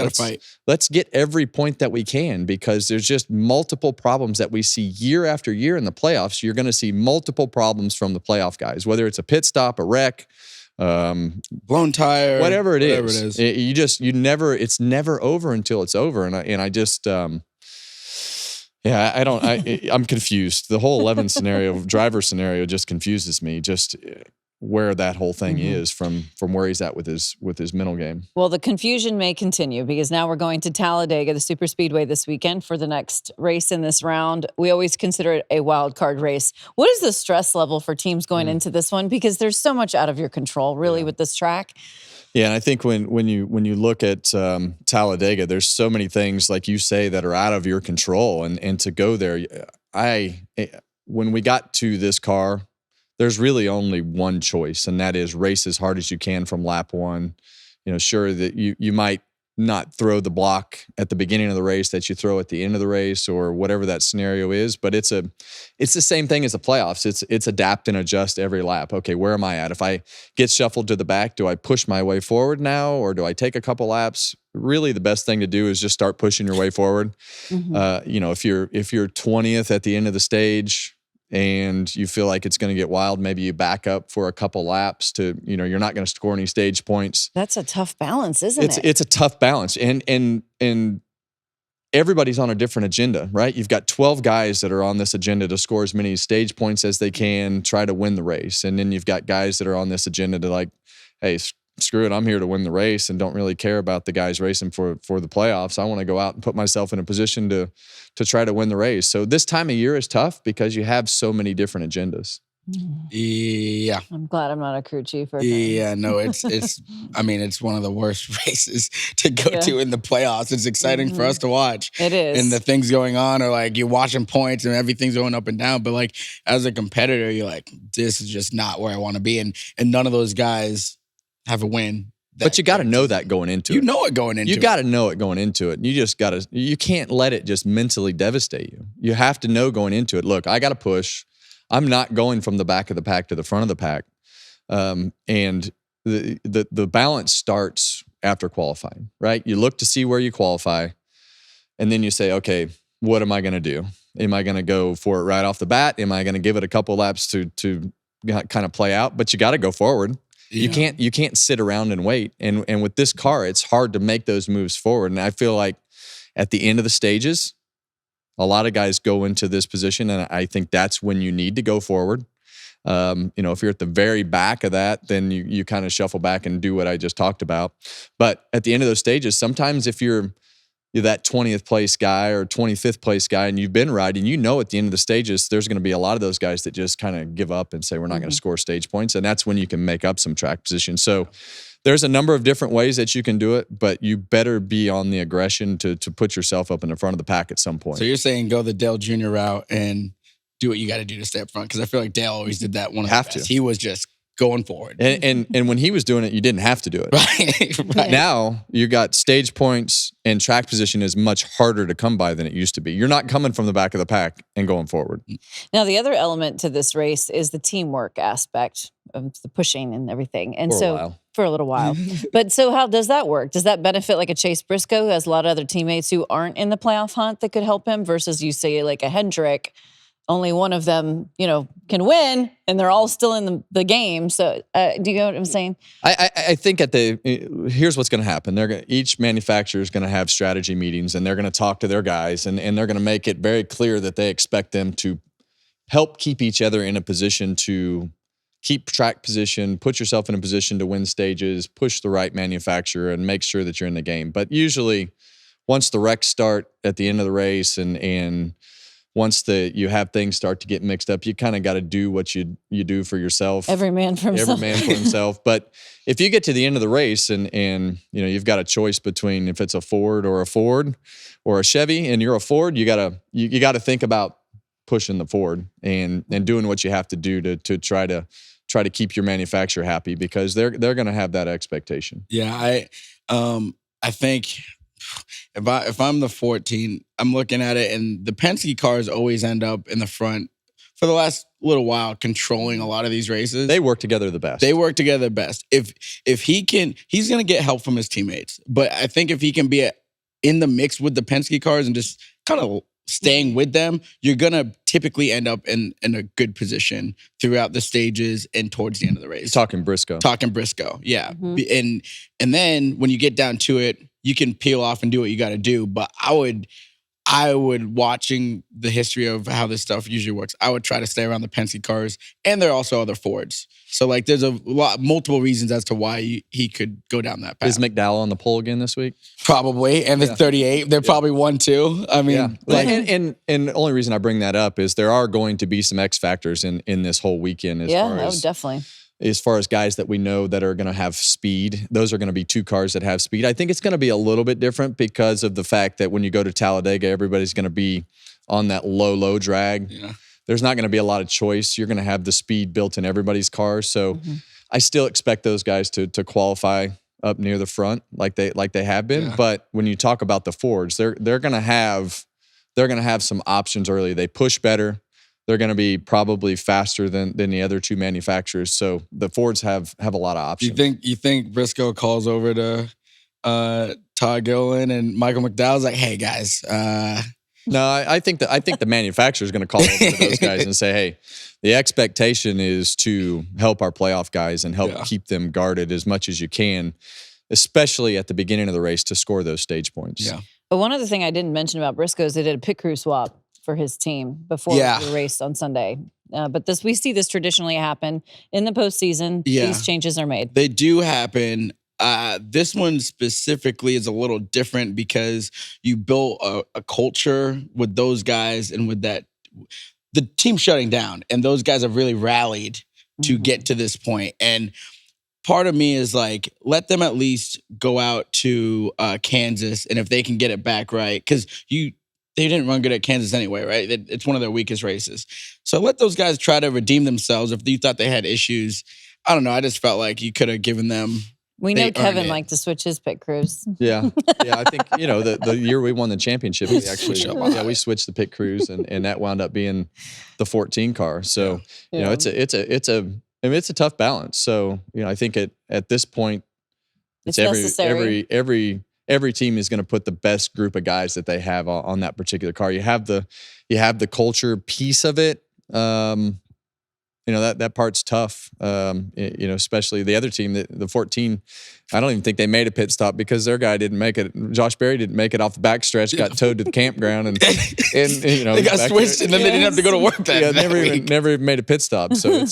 [SPEAKER 2] Let's get every point that we can, because there's just multiple problems that we see year after year in the playoffs. You're going to see multiple problems from the playoff guys, whether it's a pit stop, a wreck,
[SPEAKER 4] blown tire,
[SPEAKER 2] whatever it is. It's never over until it's over. And I just, I'm confused. The whole 11 driver scenario just confuses me. where that whole thing is from where he's at with his mental game.
[SPEAKER 1] Well, the confusion may continue because now we're going to Talladega, the Superspeedway, this weekend for the next race in this round. We always consider it a wild card race. What is the stress level for teams going into this one? Because there's so much out of your control, really, with this track.
[SPEAKER 2] Yeah, and I think when you look at Talladega, there's so many things, like you say, that are out of your control, and to go there, when we got to this car, there's really only one choice, and that is race as hard as you can from lap one. Sure that you might not throw the block at the beginning of the race that you throw at the end of the race, or whatever that scenario is, but it's the same thing as the playoffs. It's adapt and adjust every lap. Okay, where am I at? If I get shuffled to the back, do I push my way forward now, or do I take a couple laps? Really, the best thing to do is just start pushing your way forward. If you're 20th at the end of the stage and you feel like it's going to get wild, maybe you back up for a couple laps to, you're not going to score any stage points.
[SPEAKER 1] That's a tough balance, isn't it?
[SPEAKER 2] It's a tough balance. And everybody's on a different agenda, right? You've got 12 guys that are on this agenda to score as many stage points as they can, try to win the race. And then you've got guys that are on this agenda to like, hey, screw it, I'm here to win the race and don't really care about the guys racing for the playoffs. I want to go out and put myself in a position to try to win the race. So this time of year is tough because you have so many different agendas.
[SPEAKER 4] Yeah.
[SPEAKER 1] I'm glad I'm not a crew chief.
[SPEAKER 4] Yeah, no, it's one of the worst races to go to in the playoffs. It's exciting for us to watch.
[SPEAKER 1] It is.
[SPEAKER 4] And the things going on are like, you're watching points and everything's going up and down. But like, as a competitor, you're like, this is just not where I want to be. And none of those guys have a win.
[SPEAKER 2] But you got to know that going into it.
[SPEAKER 4] You know it going into it.
[SPEAKER 2] You got to know it going into it. You can't let it just mentally devastate you. You have to know going into it, look, I got to push. I'm not going from the back of the pack to the front of the pack. And the balance starts after qualifying, right? You look to see where you qualify, and then you say, okay, what am I going to do? Am I going to go for it right off the bat? Am I going to give it a couple laps to kind of play out? But you got to go forward. Yeah. You can't sit around and wait. And with this car, it's hard to make those moves forward. And I feel like at the end of the stages, a lot of guys go into this position, and I think that's when you need to go forward. If you're at the very back of that, then you kind of shuffle back and do what I just talked about. But at the end of those stages, sometimes if you're that 20th place guy or 25th place guy and you've been riding, at the end of the stages, there's going to be a lot of those guys that just kind of give up and say, we're not going to score stage points. And that's when you can make up some track position. So there's a number of different ways that you can do it, but you better be on the aggression to put yourself up in the front of the pack at some point.
[SPEAKER 4] So you're saying go the Dale Jr. route and do what you got to do to stay up front? Because I feel like Dale always did that. He was just going forward.
[SPEAKER 2] And when he was doing it, you didn't have to do it.
[SPEAKER 4] Right.
[SPEAKER 2] Now you got stage points, and track position is much harder to come by than it used to be. You're not coming from the back of the pack and going forward.
[SPEAKER 1] Now, the other element to this race is the teamwork aspect of the pushing and everything. And for a little while. But so how does that work? Does that benefit like a Chase Briscoe, who has a lot of other teammates who aren't in the playoff hunt that could help him, versus you say like a Hendrick, only one of them, can win, and they're all still in the game. So, do you know what I'm saying?
[SPEAKER 2] I think here's what's going to happen. Each manufacturer is going to have strategy meetings, and they're going to talk to their guys, and they're going to make it very clear that they expect them to help keep each other in a position to keep track position, put yourself in a position to win stages, push the right manufacturer, and make sure that you're in the game. But usually, once the wrecks start at the end of the race, and once you have things start to get mixed up, you kind of got to do what you do for yourself.
[SPEAKER 1] Every man for himself. But if you get to the end of the race and you've got a choice between if it's a Ford or a Chevy, and you're a Ford, you gotta think about pushing the Ford and doing what you have to do to try to keep your manufacturer happy, because they're going to have that expectation.
[SPEAKER 4] Yeah, I think if I'm the 14, I'm looking at it, and the Penske cars always end up in the front for the last little while, controlling a lot of these races.
[SPEAKER 2] They work together the best.
[SPEAKER 4] If he can, he's going to get help from his teammates. But I think if he can be in the mix with the Penske cars and just kind of staying with them, you're going to typically end up in a good position throughout the stages and towards the end of the race.
[SPEAKER 2] Talking Briscoe,
[SPEAKER 4] yeah. Mm-hmm. And then when you get down to it, you can peel off and do what you got to do. But I would I would, watching the history of how this stuff usually works, I would try to stay around the Penske cars, and there are also other Fords. So like, there's multiple reasons as to why he could go down that path.
[SPEAKER 2] Is McDowell on the pole again this week?
[SPEAKER 4] Probably, and the 38, they're probably 1-2. I mean, like,
[SPEAKER 2] and the only reason I bring that up is there are going to be some X factors in this whole weekend.
[SPEAKER 1] Definitely.
[SPEAKER 2] As far as guys that we know that are going to have speed, those are going to be 2 cars that have speed. I think it's going to be a little bit different because of the fact that when you go to Talladega, everybody's going to be on that low drag.
[SPEAKER 4] Yeah.
[SPEAKER 2] There's not going to be a lot of choice. You're going to have the speed built in everybody's car. So I still expect those guys to qualify up near the front like they have been. Yeah. But when you talk about the Fords, they're going to have some options early. They push better. They're going to be probably faster than the other 2 manufacturers. So the Fords have a lot of options.
[SPEAKER 4] You think Briscoe calls over to Todd Gilliland and Michael McDowell's like, hey guys,
[SPEAKER 2] No, I think the manufacturer is going to call over to those guys and say, hey, the expectation is to help our playoff guys and help keep them guarded as much as you can, especially at the beginning of the race to score those stage points.
[SPEAKER 4] Yeah.
[SPEAKER 1] But one other thing I didn't mention about Briscoe is they did a pit crew swap for his team before the race on Sunday. But we see this traditionally happen in the postseason.
[SPEAKER 4] Yeah.
[SPEAKER 1] These changes are made.
[SPEAKER 4] They do happen. This one specifically is a little different because you built a culture with those guys and with that, the team shutting down, and those guys have really rallied to get to this point. And part of me is like, let them at least go out to Kansas, and if they can get it back right, because they didn't run good at Kansas anyway, right? It's one of their weakest races. So let those guys try to redeem themselves. If you thought they had issues, I don't know. I just felt like you could have given them.
[SPEAKER 1] We know Kevin liked to switch his pit crews.
[SPEAKER 2] Yeah. I think, the year we won the championship, we switched the pit crews, and that wound up being the 14 car. So, it's a tough balance. So, I think at this point,
[SPEAKER 1] it's necessary.
[SPEAKER 2] Every team is going to put the best group of guys that they have on that particular car. You have the culture piece of it. That part's tough. Especially the other team, the 14. I don't even think they made a pit stop because their guy didn't make it. Josh Berry didn't make it off the backstretch. Got towed to the campground, and
[SPEAKER 4] they got switched, and then they didn't have to go to work that week.
[SPEAKER 2] Never even made a pit stop. So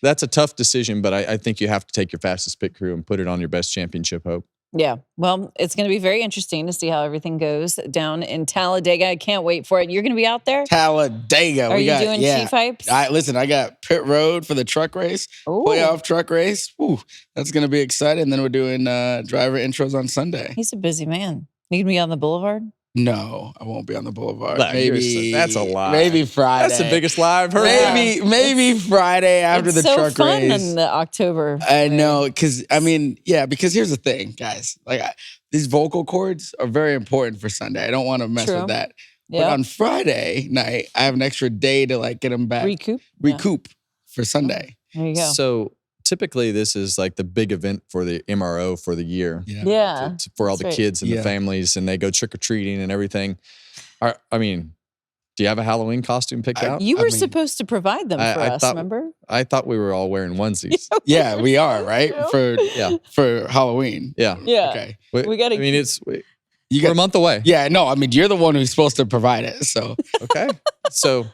[SPEAKER 2] that's a tough decision. But I think you have to take your fastest pit crew and put it on your best championship hope.
[SPEAKER 1] Yeah. Well, it's going to be very interesting to see how everything goes down in Talladega. I can't wait for it. You're going to be out there?
[SPEAKER 4] Talladega.
[SPEAKER 1] Are you doing Chief Hypes?
[SPEAKER 4] I got pit road for the truck race, playoff truck race. Ooh, that's going to be exciting. And then we're doing driver intros on Sunday.
[SPEAKER 1] He's a busy man. You going to be on the boulevard?
[SPEAKER 4] No, I won't be on the boulevard.
[SPEAKER 2] Maybe that's a lie.
[SPEAKER 4] Maybe Friday.
[SPEAKER 2] That's the biggest lie I've heard.
[SPEAKER 4] Maybe Friday after the truck race. It's so fun
[SPEAKER 1] in the October.
[SPEAKER 4] I know, because here's the thing, guys. Like these vocal cords are very important for Sunday. I don't want to mess with that. Yep. But on Friday night, I have an extra day to get them back. Recoup for Sunday.
[SPEAKER 1] There you go.
[SPEAKER 2] So typically, this is like the big event for the MRO for the year.
[SPEAKER 1] Yeah.
[SPEAKER 2] For all the kids and the families, and they go trick-or-treating and everything. Do you have a Halloween costume picked out?
[SPEAKER 1] You were supposed to provide them for us, remember?
[SPEAKER 2] I thought we were all wearing onesies.
[SPEAKER 4] Yeah, we are, right? For Halloween.
[SPEAKER 2] Yeah.
[SPEAKER 1] Okay.
[SPEAKER 2] We got to... we're a month away.
[SPEAKER 4] Yeah, no, you're the one who's supposed to provide it, so...
[SPEAKER 2] Okay. So...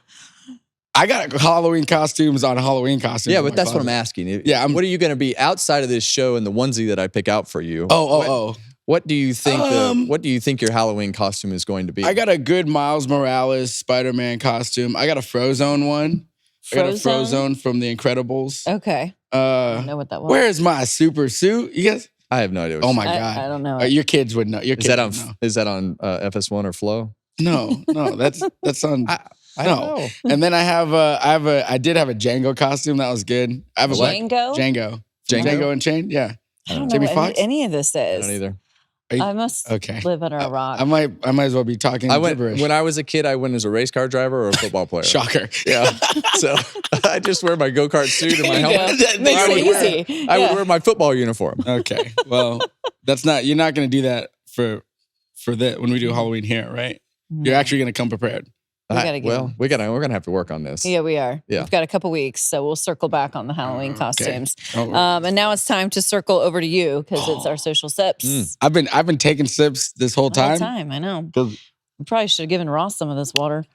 [SPEAKER 4] I got Halloween costumes on Halloween costumes.
[SPEAKER 2] Yeah, but that's what I'm asking. What are you going to be outside of this show and the onesie that I pick out for you? What do you think? What do you think your Halloween costume is going to be?
[SPEAKER 4] I got a good Miles Morales Spider-Man costume. I got a Frozone one. I got a Frozone from The Incredibles.
[SPEAKER 1] Okay. I don't know what that was.
[SPEAKER 4] Where's my super suit? You guys?
[SPEAKER 2] I have no idea.
[SPEAKER 4] Oh my God.
[SPEAKER 1] I don't know.
[SPEAKER 4] Your kids would know.
[SPEAKER 2] Is that on FS1 or Flow?
[SPEAKER 4] No, that's on.
[SPEAKER 2] I don't know.
[SPEAKER 4] And then I did have a Django costume that was good. I have a
[SPEAKER 1] Django
[SPEAKER 4] and Chain. Yeah.
[SPEAKER 1] I don't know what any of this is.
[SPEAKER 2] I don't either.
[SPEAKER 1] I must live under a rock.
[SPEAKER 4] I might as well be talking gibberish.
[SPEAKER 2] When I was a kid, I went as a race car driver or a football player.
[SPEAKER 4] Shocker.
[SPEAKER 2] Yeah. So I just wear my go-kart suit and my helmet.
[SPEAKER 1] That makes it easy.
[SPEAKER 2] I would wear my football uniform.
[SPEAKER 4] Okay. Well, you're not going to do that for when we do Halloween here, right? You're actually going to come prepared.
[SPEAKER 2] We're gonna have to work on this.
[SPEAKER 1] Yeah, we are.
[SPEAKER 2] Yeah.
[SPEAKER 1] We've got a couple weeks, so we'll circle back on the Halloween costumes. And now it's time to circle over to you because it's our social sips.
[SPEAKER 4] I've been taking sips this whole time.
[SPEAKER 1] I know. Probably should have given Ross some of this water.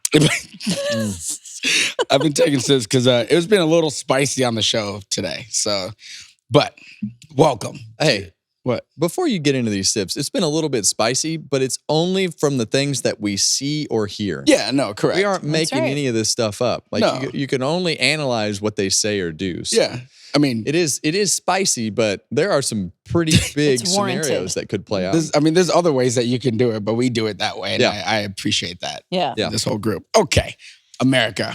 [SPEAKER 4] I've been taking sips because it's been a little spicy on the show today. So, but welcome.
[SPEAKER 2] Hey,
[SPEAKER 4] what?
[SPEAKER 2] Before you get into these sips, it's been a little bit spicy, but it's only from the things that we see or hear.
[SPEAKER 4] Yeah, no, correct.
[SPEAKER 2] We aren't making
[SPEAKER 1] right.
[SPEAKER 2] any of this stuff up. Like
[SPEAKER 4] No.
[SPEAKER 2] you can only analyze what they say or do. So
[SPEAKER 4] Yeah, I mean,
[SPEAKER 2] it is spicy, but there are some pretty big
[SPEAKER 1] It's warranted.
[SPEAKER 2] scenarios that could play out.
[SPEAKER 4] there's other ways that you can do it, but we do it that way, and
[SPEAKER 2] Yeah.
[SPEAKER 4] I appreciate that.
[SPEAKER 1] Yeah.
[SPEAKER 2] Yeah.
[SPEAKER 4] This whole group. Okay, America,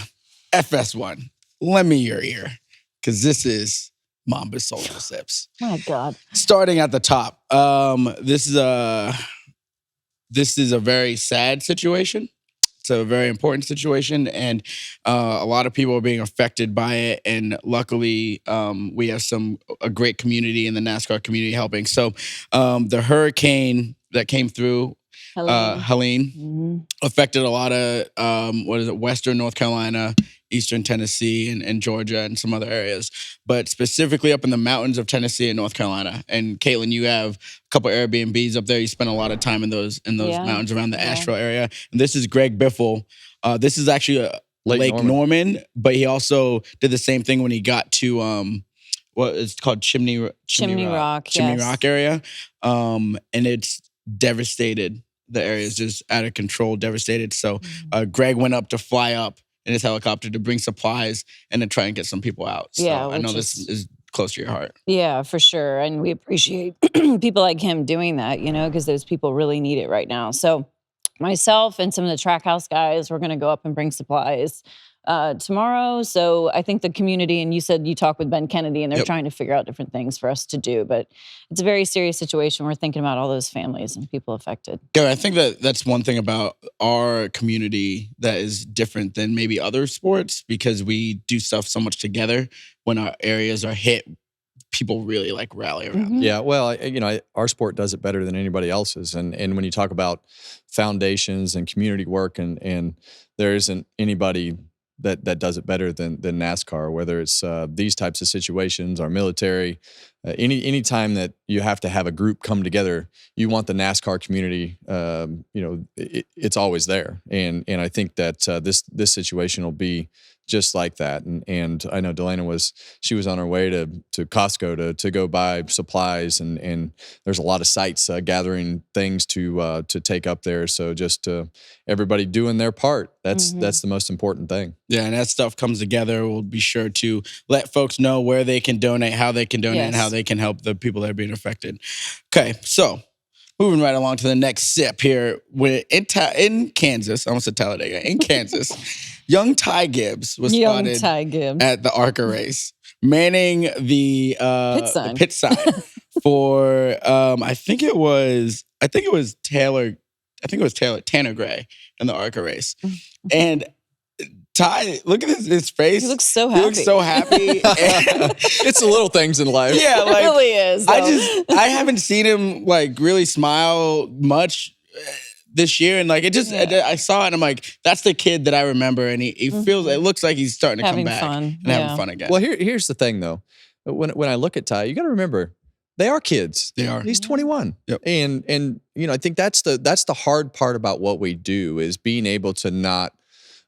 [SPEAKER 4] FS1. Lend me your ear, because this is Mamba's Social Sips.
[SPEAKER 1] My God.
[SPEAKER 4] Starting at the top, this is a very sad situation. It's a very important situation, and a lot of people are being affected by it. And luckily, we have a great community in the NASCAR community helping. So, the hurricane that came through, Helene,
[SPEAKER 1] Mhm.
[SPEAKER 4] affected a lot of Western North Carolina, Eastern Tennessee, and Georgia, and some other areas, but specifically up in the mountains of Tennessee and North Carolina. And Kaitlyn, you have a couple Airbnbs up there. You spend a lot of time in those
[SPEAKER 1] Yeah.
[SPEAKER 4] mountains around the
[SPEAKER 1] Yeah.
[SPEAKER 4] Asheville area. And this is Greg Biffle. This is actually a Lake Norman, but he also did the same thing when he got to what is called Chimney
[SPEAKER 1] Rock,
[SPEAKER 4] Chimney
[SPEAKER 1] yes.
[SPEAKER 4] Rock area, and it's devastated. The area is just out of control, devastated. So Greg went up to fly up in his helicopter to bring supplies and to try and get some people out. So
[SPEAKER 1] Yeah,
[SPEAKER 4] I know
[SPEAKER 1] which
[SPEAKER 4] this is close to your heart.
[SPEAKER 1] Yeah, for sure. And we appreciate people like him doing that, because those people really need it right now. So myself and some of the Trackhouse guys, we're going to go up and bring supplies tomorrow. So I think the community, and you said you talked with Ben Kennedy, and they're
[SPEAKER 4] Yep.
[SPEAKER 1] trying to figure out different things for us to do. But it's a very serious situation. We're thinking about all those families and people affected.
[SPEAKER 4] Yeah, I think that's one thing about our community that is different than maybe other sports, because we do stuff so much together. When our areas are hit, people really like rally around.
[SPEAKER 1] Mhm.
[SPEAKER 2] Yeah, well, our sport does it better than anybody else's. And when you talk about foundations and community work, and there isn't anybody that does it better than NASCAR, whether it's these types of situations, our military, any time that you have to have a group come together, you want the NASCAR community, it's always there. And I think that this situation will be just like that. And I know Delana was on her way to Costco to go buy supplies, and there's a lot of sites gathering things to take up there. So just everybody doing their part. That's the most important thing.
[SPEAKER 4] Yeah, and as stuff comes together, we'll be sure to let folks know where they can donate, how they can donate, and how they can help the people that are being affected. Okay, so moving right along to the next sip here. In Kansas, I almost said Talladega, in Kansas, young Ty Gibbs was spotted at the ARCA race, manning the pit sign for I think it was Tanner Gray in the ARCA race. And Ty, look at his face.
[SPEAKER 1] He looks so happy.
[SPEAKER 4] He looks so happy.
[SPEAKER 2] It's the little things in life.
[SPEAKER 4] Yeah, like
[SPEAKER 1] it really is.
[SPEAKER 4] I haven't seen him like really smile much this year, and like I saw it, and I'm like, that's the kid that I remember, and he feels. It looks like he's starting to
[SPEAKER 1] Having
[SPEAKER 4] come back
[SPEAKER 1] fun.
[SPEAKER 4] and having fun again.
[SPEAKER 2] Well, here's the thing though. When I look at Ty, you got to remember they are kids.
[SPEAKER 4] They are.
[SPEAKER 2] He's 21.
[SPEAKER 4] Yep.
[SPEAKER 2] And I think that's the hard part about what we do, is being able to not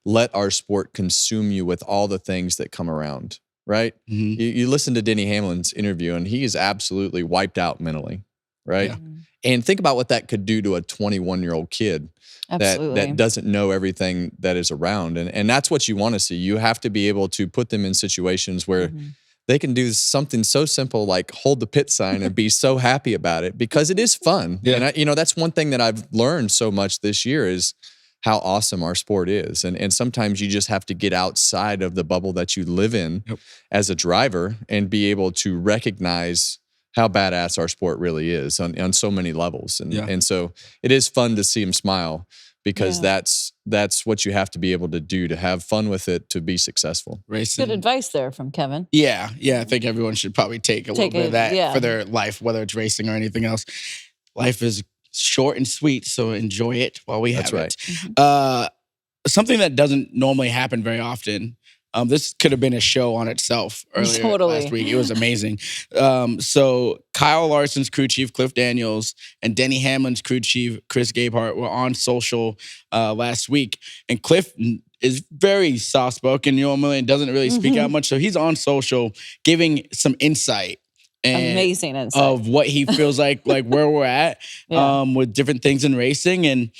[SPEAKER 2] let our sport consume you with all the things that come around, right?
[SPEAKER 4] Mhm.
[SPEAKER 2] You listen to Denny Hamlin's interview, and he is absolutely wiped out mentally, right?
[SPEAKER 4] Yeah.
[SPEAKER 2] And think about what that could do to a 21-year-old kid that doesn't know everything that is around. And that's what you want to see. You have to be able to put them in situations where they can do something so simple like hold the pit sign and be so happy about it, because it is fun.
[SPEAKER 4] Yeah.
[SPEAKER 2] And that's one thing that I've learned so much this year is how awesome our sport is. And sometimes you just have to get outside of the bubble that you live in as a driver and be able to recognize how badass our sport really is on so many levels. And so it is fun to see him smile, because that's what you have to be able to do to have fun with it, to be successful.
[SPEAKER 4] Racing.
[SPEAKER 1] Good advice there from Kevin.
[SPEAKER 4] Yeah. I think everyone should probably take a little bit of that for their life, whether it's racing or anything else. Life is short and sweet, so enjoy it while we have
[SPEAKER 2] That's right.
[SPEAKER 4] it. Something that doesn't normally happen very often. This could have been a show on itself earlier
[SPEAKER 1] Totally.
[SPEAKER 4] last week. It was amazing. So Kyle Larson's crew chief, Cliff Daniels, and Denny Hamlin's crew chief, Chris Gabehart, were on social last week. And Cliff is very soft-spoken normally and doesn't really speak out much. So he's on social giving some insight.
[SPEAKER 1] Amazing insight.
[SPEAKER 4] Of what he feels like where we're at with different things in racing and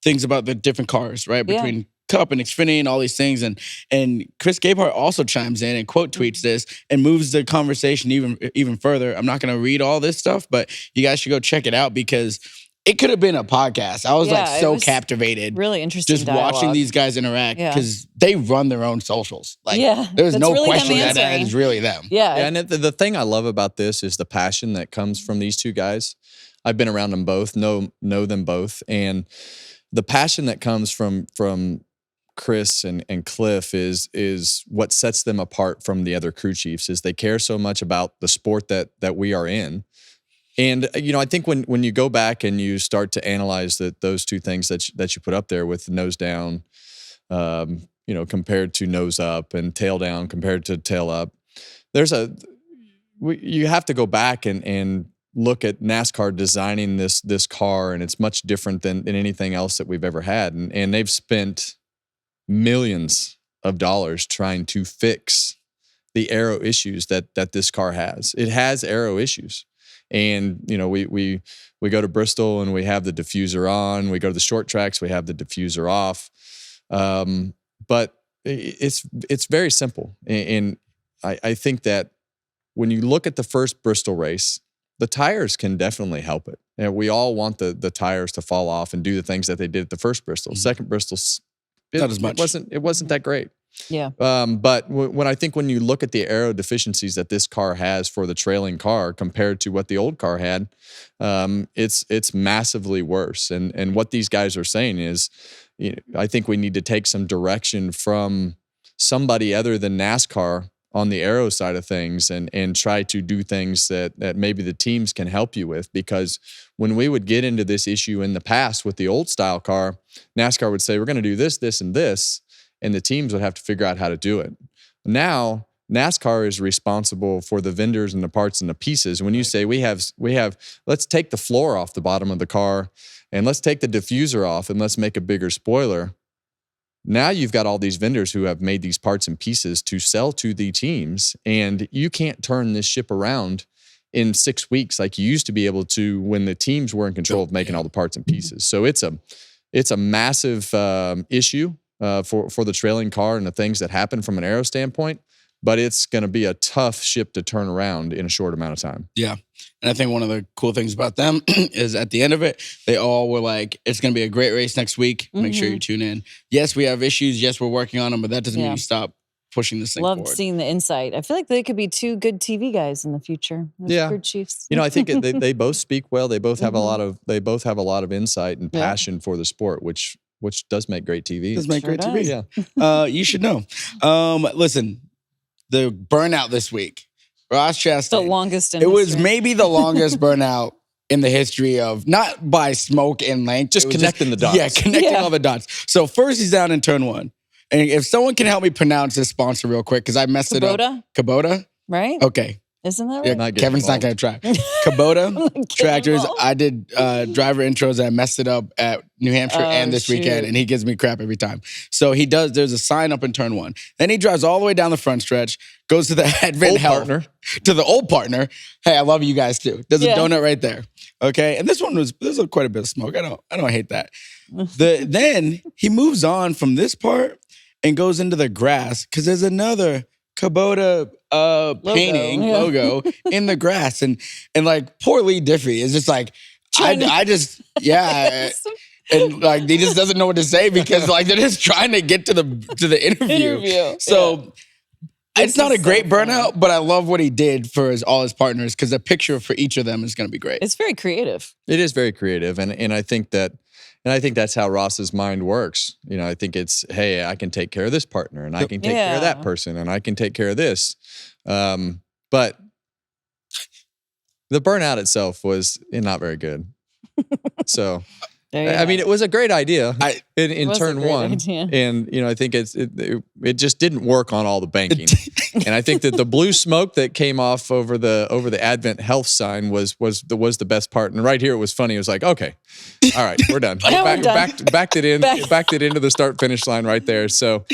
[SPEAKER 4] things about the different cars, right? Between Cup and Xfinity and all these things. And Chris Gabehart also chimes in and quote tweets this and moves the conversation even further. I'm not going to read all this stuff, but you guys should go check it out because it could have been a podcast. I was so captivated.
[SPEAKER 1] Really interesting
[SPEAKER 4] just
[SPEAKER 1] dialogue.
[SPEAKER 4] watching these guys interact because they run their own socials. Like, there's
[SPEAKER 1] that's
[SPEAKER 4] no
[SPEAKER 1] really
[SPEAKER 4] question
[SPEAKER 1] them
[SPEAKER 4] that is really them.
[SPEAKER 1] Yeah.
[SPEAKER 2] And the thing I love about this is the passion that comes from these two guys. I've been around them both, know them both, and the passion that comes from Chris and Cliff is what sets them apart from the other crew chiefs. Is they care so much about the sport that we are in. And, I think when you go back and you start to analyze those two things that you put up there with nose down, compared to nose up and tail down compared to tail up, you have to go back and look at NASCAR designing this car, and it's much different than anything else that we've ever had. And they've spent millions of dollars trying to fix the aero issues that this car has. It has aero issues. And, we go to Bristol and we have the diffuser on. We go to the short tracks, we have the diffuser off. But it's very simple. And I think that when you look at the first Bristol race, the tires can definitely help it. And we all want the tires to fall off and do the things that they did at the first Bristol. Second Bristol,
[SPEAKER 4] not as much.
[SPEAKER 2] It wasn't that great.
[SPEAKER 1] Yeah.
[SPEAKER 2] But when you look at the aero deficiencies that this car has for the trailing car compared to what the old car had, it's massively worse. And what these guys are saying is, I think we need to take some direction from somebody other than NASCAR on the aero side of things and try to do things that maybe the teams can help you with. Because when we would get into this issue in the past with the old style car, NASCAR would say, we're going to do this, this, and this. And the teams would have to figure out how to do it. Now, NASCAR is responsible for the vendors and the parts and the pieces. When you say we have, let's take the floor off the bottom of the car and let's take the diffuser off and let's make a bigger spoiler. Now you've got all these vendors who have made these parts and pieces to sell to the teams, and you can't turn this ship around in 6 weeks like you used to be able to when the teams were in control of making all the parts and pieces. So it's a massive issue. For the trailing car and the things that happen from an aero standpoint, but it's going to be a tough ship to turn around in a short amount of time.
[SPEAKER 4] Yeah. And I think one of the cool things about them is at the end of it, they all were like, it's going to be a great race next week. Make sure you tune in. Yes, we have issues. Yes, we're working on them, but that doesn't mean you stop pushing this thing
[SPEAKER 1] Loved
[SPEAKER 4] forward.
[SPEAKER 1] seeing the insight. I feel like they could be two good TV guys in the future. Crew chiefs.
[SPEAKER 2] I think they both speak well. They both have a lot of insight and passion for the sport, which does make great TV.
[SPEAKER 4] Does make great TV.
[SPEAKER 2] Yeah.
[SPEAKER 4] You should know. Listen, the burnout this week, Ross Chastain.
[SPEAKER 1] The longest in
[SPEAKER 4] It was
[SPEAKER 1] history.
[SPEAKER 4] maybe the longest burnout in the history of, not by smoke and length.
[SPEAKER 2] Just connecting the dots.
[SPEAKER 4] Yeah, connecting all the dots. So first he's down in turn one. And if someone can help me pronounce this sponsor real quick, because I messed it up. Kubota?
[SPEAKER 1] Right?
[SPEAKER 4] Okay.
[SPEAKER 1] Isn't that
[SPEAKER 4] Yeah,
[SPEAKER 1] right?
[SPEAKER 4] Kevin's not going to try. Kubota tractors. I did driver intros and I messed it up at New Hampshire and this weekend, and he gives me crap every time. So there's a sign up in turn one. Then he drives all the way down the front stretch, goes to the Advent partner. To the old partner. Hey, I love you guys too. There's a donut right there. Okay. And this was quite a bit of smoke. I don't hate that. Then he moves on from this part and goes into the grass because there's another Kubota painting logo in the grass, and like poor Lee Diffie is just like I just and like he just doesn't know what to say because like they're just trying to get to the interview. So it's not a great burnout, but I love what he did for all his partners because the picture for each of them is going to be great.
[SPEAKER 1] It's very creative.
[SPEAKER 2] It is very creative, and I think that's how Ross's mind works. I think it's, hey, I can take care of this partner, and I can take care of that person, and I can take care of this. But the burnout itself was not very good. So
[SPEAKER 1] There you
[SPEAKER 2] I
[SPEAKER 1] go.
[SPEAKER 2] mean, it was a great idea in
[SPEAKER 1] It was a
[SPEAKER 2] turn
[SPEAKER 1] great
[SPEAKER 2] one,
[SPEAKER 1] idea.
[SPEAKER 2] and I think it just didn't work on all the banking. And I think that the blue smoke that came off over the Advent Health sign was the best part. And right here, it was funny. It was like, okay, all right, we're done.
[SPEAKER 1] Now we're done.
[SPEAKER 2] Backed it in, backed it into the start finish line right there. So.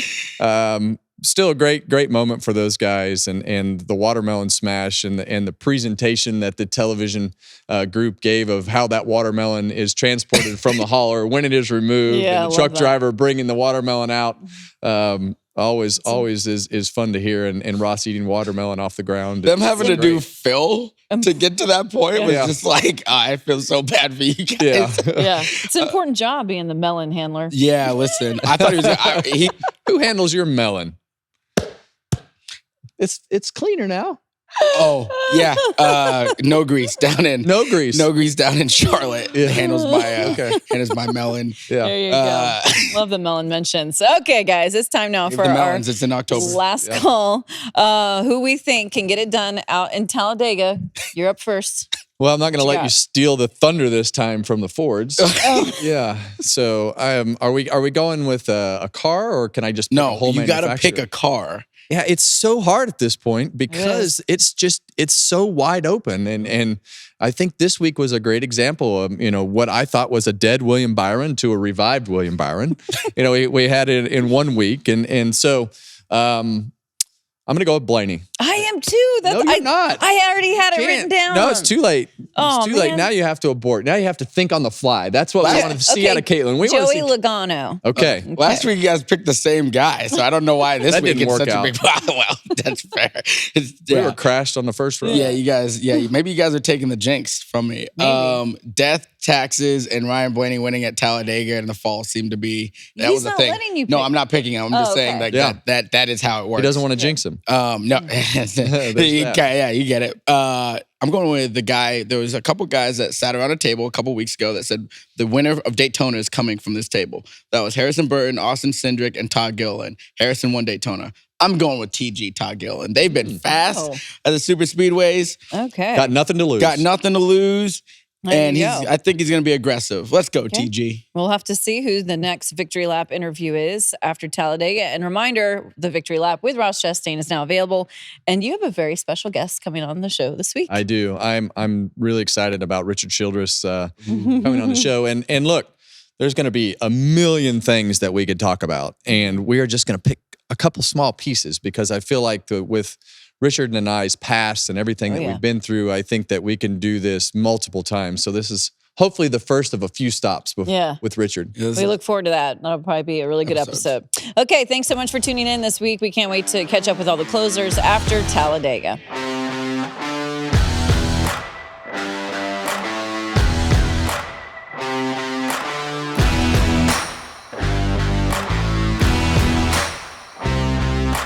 [SPEAKER 2] Still a great moment for those guys, and the watermelon smash and the presentation that the television group gave of how that watermelon is transported from the hauler when it is removed,
[SPEAKER 1] Yeah, I
[SPEAKER 2] and the
[SPEAKER 1] love
[SPEAKER 2] truck
[SPEAKER 1] that.
[SPEAKER 2] driver bringing the watermelon out. Always is fun to hear, and Ross eating watermelon off the ground.
[SPEAKER 4] Them having to do fill to get to that point was
[SPEAKER 2] Yeah.
[SPEAKER 4] just like, I feel so bad for you guys.
[SPEAKER 2] Yeah.
[SPEAKER 1] Yeah, it's an important job being the melon handler.
[SPEAKER 4] Yeah, listen, I thought he was.
[SPEAKER 2] Who handles your melon? It's cleaner now.
[SPEAKER 4] Oh yeah, no grease down in
[SPEAKER 2] No grease.
[SPEAKER 4] down in Charlotte.
[SPEAKER 2] Yeah.
[SPEAKER 4] Handles my melon.
[SPEAKER 2] Yeah.
[SPEAKER 1] There you go. Love the melon mentions. Okay, guys, it's time now for
[SPEAKER 4] the
[SPEAKER 1] our
[SPEAKER 4] melons. It's in October.
[SPEAKER 1] last call. Who we think can get it done out in Talladega. You're up first.
[SPEAKER 2] Well, I'm not going to
[SPEAKER 1] What you
[SPEAKER 2] let
[SPEAKER 1] got?
[SPEAKER 2] you steal the thunder this time from the Fords. Yeah. So, are we going with a car, or can I just pick a
[SPEAKER 4] No,
[SPEAKER 2] whole
[SPEAKER 4] you got to pick
[SPEAKER 2] manufacturer?
[SPEAKER 4] a car.
[SPEAKER 2] Yeah, it's so hard at this point because it's so wide open, and I think this week was a great example of what I thought was a dead William Byron to a revived William Byron. We had it in 1 week, and so I'm gonna go with Blaney.
[SPEAKER 1] I am too.
[SPEAKER 2] No, you're not.
[SPEAKER 1] I already had it written down.
[SPEAKER 2] No, it's too late.
[SPEAKER 1] Oh,
[SPEAKER 2] It's too late.
[SPEAKER 1] man.
[SPEAKER 2] Now you have to abort. Now you have to think on the fly. That's what we wanted to see out of Caitlin. We want to
[SPEAKER 1] Joey
[SPEAKER 2] see.
[SPEAKER 1] Logano.
[SPEAKER 2] Okay.
[SPEAKER 4] Last week you guys picked the same guy, so I don't know why this
[SPEAKER 2] That
[SPEAKER 4] week
[SPEAKER 2] didn't
[SPEAKER 4] it's
[SPEAKER 2] work
[SPEAKER 4] such
[SPEAKER 2] out.
[SPEAKER 4] a big. Well, that's fair.
[SPEAKER 2] We were crashed on the first row.
[SPEAKER 4] Yeah, you guys. Yeah, maybe you guys are taking the jinx from me. Death, taxes, and Ryan Blaney winning at Talladega in the fall seem to be that
[SPEAKER 1] He's
[SPEAKER 4] was the
[SPEAKER 1] not
[SPEAKER 4] thing.
[SPEAKER 1] letting you
[SPEAKER 4] No,
[SPEAKER 1] pick.
[SPEAKER 4] I'm not picking him. I'm just saying
[SPEAKER 1] okay.
[SPEAKER 4] like that is how it works.
[SPEAKER 2] He doesn't want to jinx him.
[SPEAKER 4] No,
[SPEAKER 2] that.
[SPEAKER 4] yeah, you get it. I'm going with the guy. There was a couple guys that sat around a table a couple weeks ago that said the winner of Daytona is coming from this table. That was Harrison Burton, Austin Cindric, and Todd Gilliland. Harrison won Daytona. I'm going with TG, Todd Gilliland. They've been fast at the super speedways.
[SPEAKER 1] Okay.
[SPEAKER 2] Got nothing to lose.
[SPEAKER 4] Got nothing to lose.
[SPEAKER 1] There
[SPEAKER 4] And
[SPEAKER 1] you
[SPEAKER 4] I
[SPEAKER 1] go.
[SPEAKER 4] think he's going to be aggressive. Let's go, TG.
[SPEAKER 1] We'll have to see who the next Victory Lap interview is after Talladega. And reminder, the Victory Lap with Ross Chastain is now available. And you have a very special guest coming on the show this week.
[SPEAKER 2] I do. I'm really excited about Richard Childress coming on the show. And look, there's going to be a million things that we could talk about, and we are just going to pick a couple small pieces because I feel like with Richard and I's past and everything that we've been through, I think that we can do this multiple times. So this is hopefully the first of a few stops with Richard.
[SPEAKER 1] We look forward to that. That'll probably be a really good episode. Okay, thanks so much for tuning in this week. We can't wait to catch up with all the closers after Talladega.